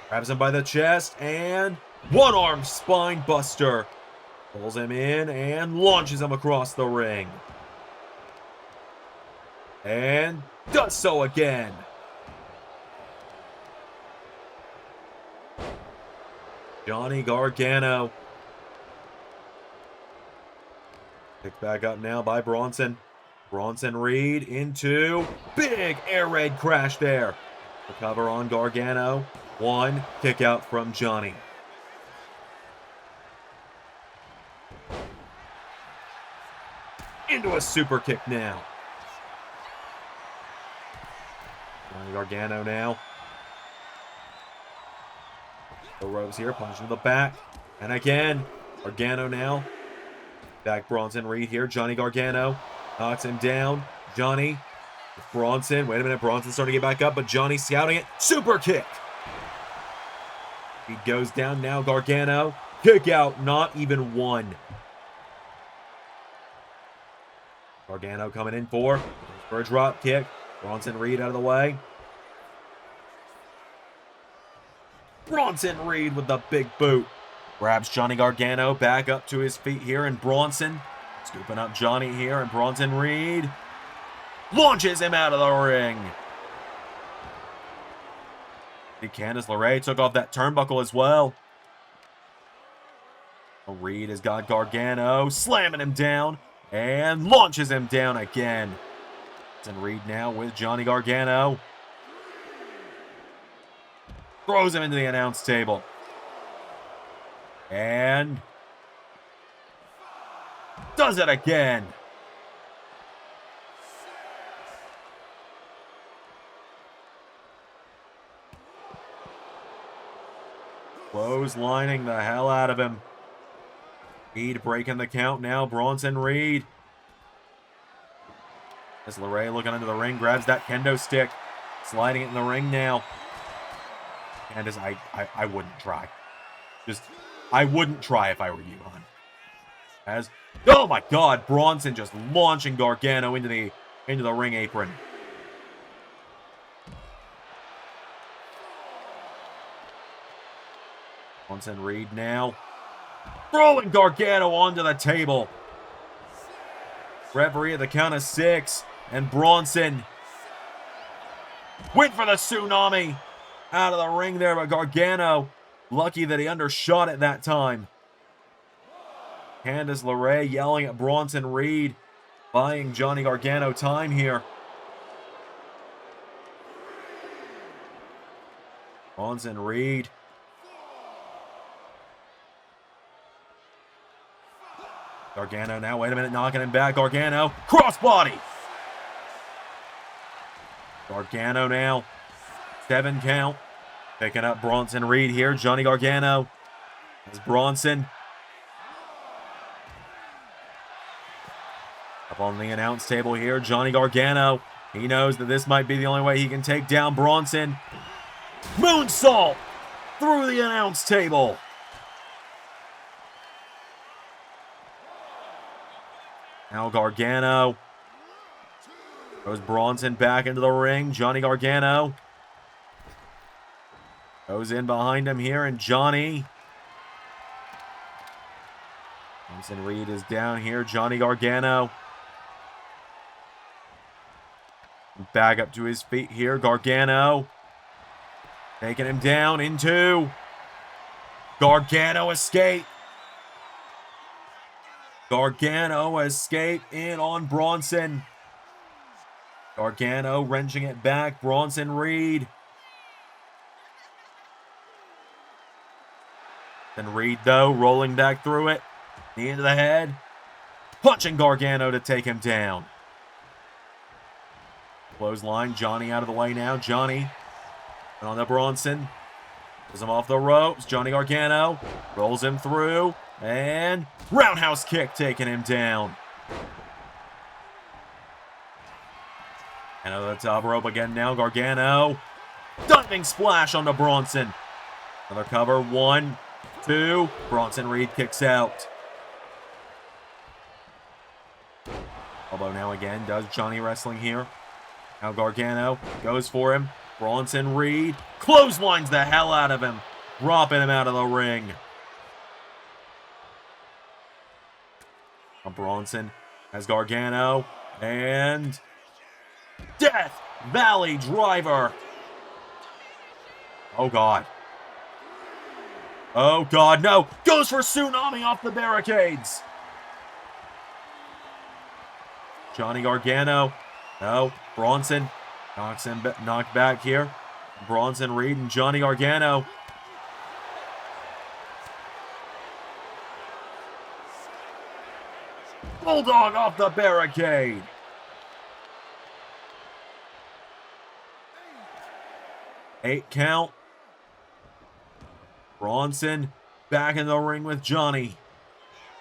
grabs him by the chest. And one-arm spine buster. Pulls him in and launches him across the ring. And does so again. Johnny Gargano. Picked back up now by Bronson. Bronson Reed into big air raid crash there. Recover on Gargano. One kick out from Johnny. Into a super kick now. Johnny Gargano now. The ropes here, punch to the back. And again, Gargano now. Back Bronson Reed here. Johnny Gargano knocks him down. Johnny, Bronson. Wait a minute, Bronson's starting to get back up, but Johnny scouting it. Super kick. He goes down now. Gargano. Kick out, not even one. Gargano coming in for a drop kick. Bronson Reed out of the way. Bronson Reed with the big boot. Grabs Johnny Gargano back up to his feet here, and Bronson scooping up Johnny here, and Bronson Reed launches him out of the ring. Candice LeRae took off that turnbuckle as well. Reed has got Gargano slamming him down and launches him down again. And Reed now with Johnny Gargano. Throws him into the announce table. And does it again. Clotheslining the hell out of him. Reed breaking the count now. Bronson Reed. As LeRae looking under the ring, grabs that kendo stick. Sliding it in the ring now. And as I wouldn't try. I wouldn't try if I were you, hon. As, oh my God, Bronson just launching Gargano into the ring apron. Bronson Reed now throwing Gargano onto the table. Referee at the count of 6, and Bronson went for the tsunami out of the ring there, but Gargano lucky that he undershot it that time. Candice LeRae yelling at Bronson Reed, buying Johnny Gargano time here. Bronson Reed. Gargano now, wait a minute, knocking him back. Gargano, crossbody. Gargano now, 7 count. Picking up Bronson Reed here. Johnny Gargano as Bronson up on the announce table here. Johnny Gargano, he knows that this might be the only way he can take down Bronson. Moonsault through the announce table. Now Gargano. Goes Bronson back into the ring. Johnny Gargano. Goes in behind him here, and Johnny. Bronson Reed is down here. Johnny Gargano. Back up to his feet here. Gargano. Taking him down into. Gargano escape. Gargano escape in on Bronson. Gargano wrenching it back. Bronson Reed. And Reed, though, rolling back through it. Knee into the head. Punching Gargano to take him down. Clothesline. Johnny out of the way now. Johnny on the Bronson. Pulls him off the ropes. Johnny Gargano rolls him through. And roundhouse kick taking him down. And over the top rope again now. Gargano. Diving splash onto Bronson. Another cover. 1, 2. Bronson Reed kicks out. Elbow now again. Does Johnny wrestling here. Now Gargano goes for him. Bronson Reed clotheslines the hell out of him. Dropping him out of the ring. Bronson has Gargano. And Death Valley Driver. Oh, God. Oh, God, no. Goes for Tsunami off the barricades. Johnny Gargano. No. Bronson knocks him knocked back here. Bronson Reed and Johnny Gargano. Bulldog off the barricade. Eight count. Bronson back in the ring with Johnny.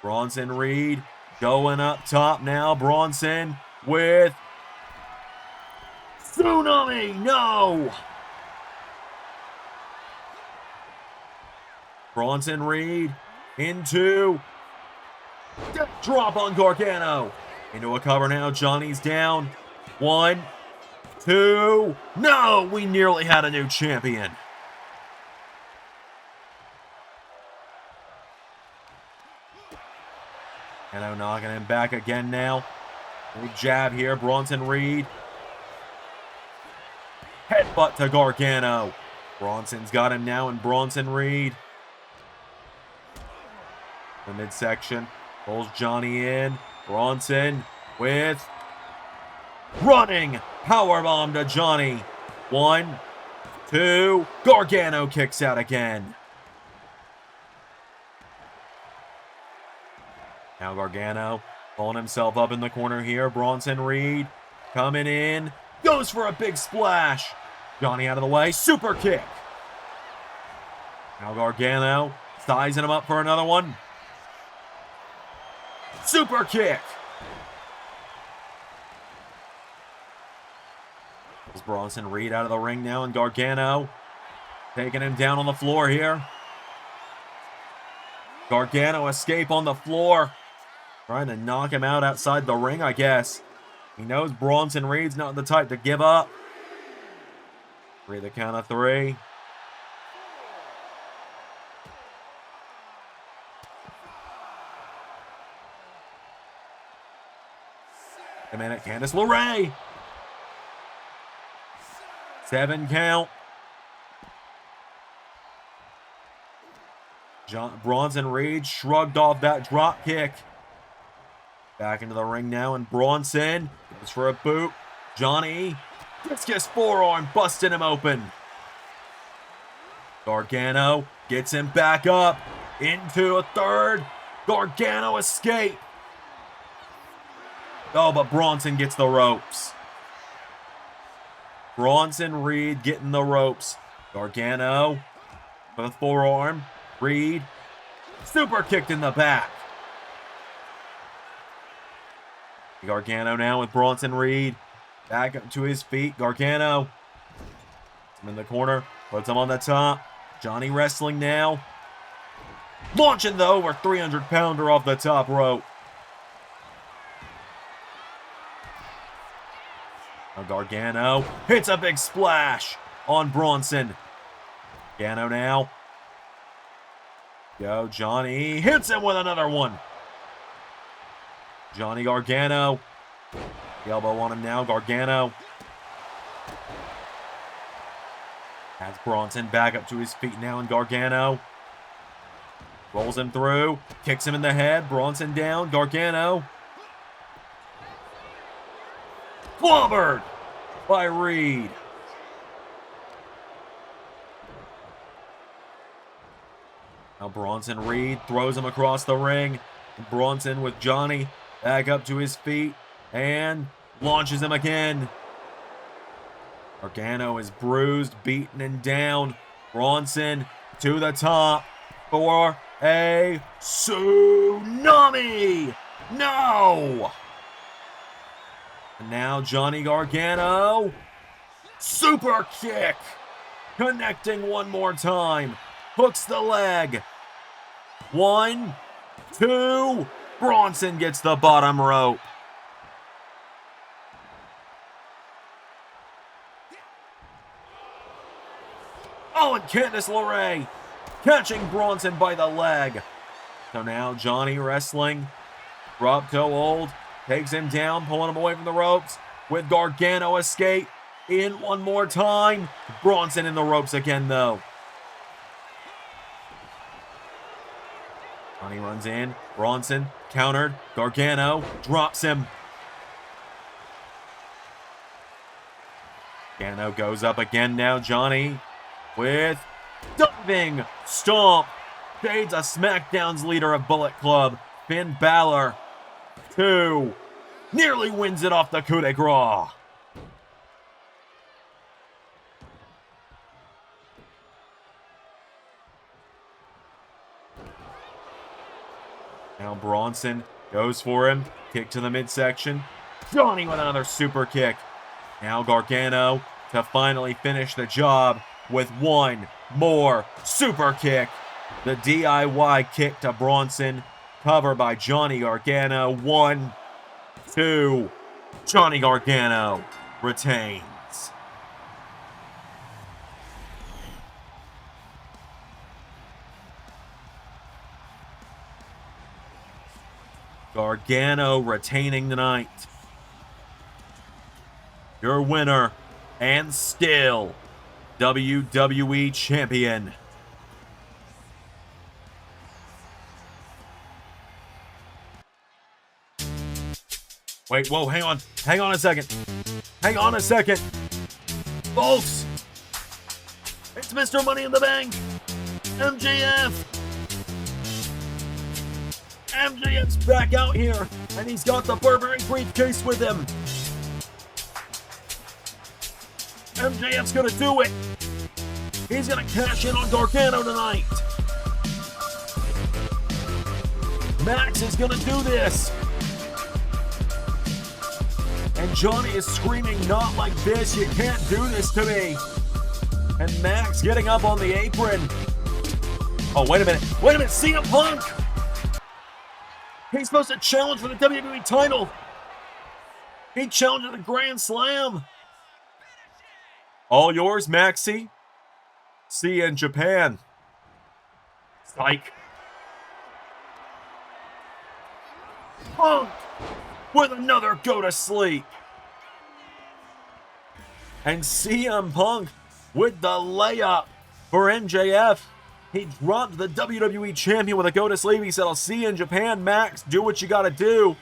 Bronson Reed going up top now. Bronson with Tsunami. No. Bronson Reed into drop on Gargano. Into a cover now. Johnny's down. 1, 2. No, we nearly had a new champion. Gargano knocking him back again now. Big jab here. Bronson Reed. Headbutt to Gargano. Bronson's got him now, and Bronson Reed. The midsection. Pulls Johnny in. Bronson with running powerbomb to Johnny. 1, 2. Gargano kicks out again. Now Gargano pulling himself up in the corner here. Bronson Reed coming in. Goes for a big splash. Johnny out of the way. Super kick. Now Gargano sizing him up for another one. Super kick. Pulls Bronson Reed out of the ring now, and Gargano taking him down on the floor here. Gargano escape on the floor. Trying to knock him out outside the ring, I guess. He knows Bronson Reed's not the type to give up. 3 the count of 3. A minute, Candice LeRae. 7 count. Bronson Reed shrugged off that drop kick. Back into the ring now, and Bronson goes for a boot. Johnny discus forearm, busting him open. Gargano gets him back up into a third. Gargano escape. Oh, but Bronson gets the ropes. Bronson Reed getting the ropes. Gargano for the forearm. Reed super kicked in the back. Gargano now with Bronson Reed. Back up to his feet. Gargano. Puts him in the corner. Puts him on the top. Johnny wrestling now. Launching the over 300-pounder off the top rope. Now Gargano hits a big splash on Bronson. Gargano now. Go, Johnny hits him with another one. Johnny Gargano. The elbow on him now, Gargano. Has Bronson back up to his feet now, and Gargano rolls him through, kicks him in the head. Bronson down, Gargano. Clobbered by Reed. Now Bronson, Reed throws him across the ring. Bronson with Johnny back up to his feet and launches him again. Gargano is bruised, beaten, and down. Bronson to the top for a tsunami. No! And now Johnny Gargano. Super kick. Connecting one more time. Hooks the leg. 1, 2. Bronson gets the bottom rope. Oh, and Candice LeRae catching Bronson by the leg. So now Johnny wrestling. Drop toe hold. Takes him down, pulling him away from the ropes. With Gargano escape. In one more time. Bronson in the ropes again, though. Johnny runs in. Bronson countered. Gargano drops him. Gargano goes up again now. Johnny with diving stomp. Fades a SmackDown's leader of Bullet Club, Finn Balor. 2. Nearly wins it off the coup de grace. Now Bronson goes for him. Kick to the midsection. Johnny with another super kick. Now Gargano to finally finish the job with one more super kick. The DIY kick to Bronson. Covered by Johnny Gargano. 1, 2. Johnny Gargano retains. Gargano retaining the night. Your winner and still WWE Champion. Wait, whoa, hang on. Hang on a second. Hang on a second. Folks, it's Mr. Money in the Bank. MJF. MJF's back out here, and he's got the Burberry briefcase with him. MJF's gonna do it. He's gonna cash in on Gargano tonight. Max is gonna do this. And Johnny is screaming, "Not like this, you can't do this to me." And Max getting up on the apron. Oh, wait a minute, CM Punk! He's supposed to challenge for the WWE title. He challenged at the Grand Slam. All yours, Maxie. See you in Japan. Psych. Punk with another go to sleep. And CM Punk with the layup for MJF. He dropped the WWE Champion with a go to sleep. He said, "I'll see you in Japan, Max. Do what you gotta do."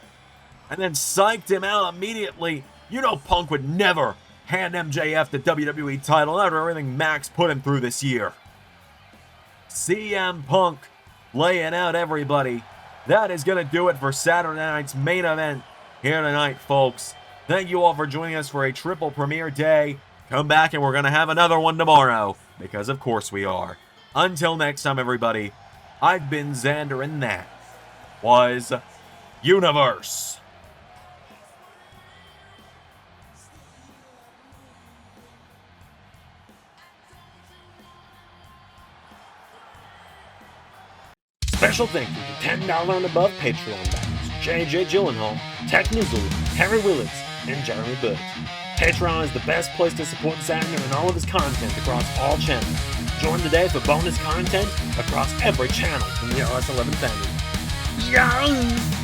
And then psyched him out immediately. You know Punk would never hand MJF the WWE title after everything Max put him through this year. CM Punk laying out everybody. That is going to do it for Saturday night's main event here tonight, folks. Thank you all for joining us for a triple premiere day. Come back and we're going to have another one tomorrow, because of course we are. Until next time, everybody, I've been Xander, and that was Universe.
Special thank you to $10 and above Patreon backers JJ Gyllenhaal, Tech Nizzle, Harry Willetts, and Jeremy Burt. Patreon is the best place to support Steiner and all of his content across all channels. Join today for bonus content across every channel in the LS11 family. Yeah!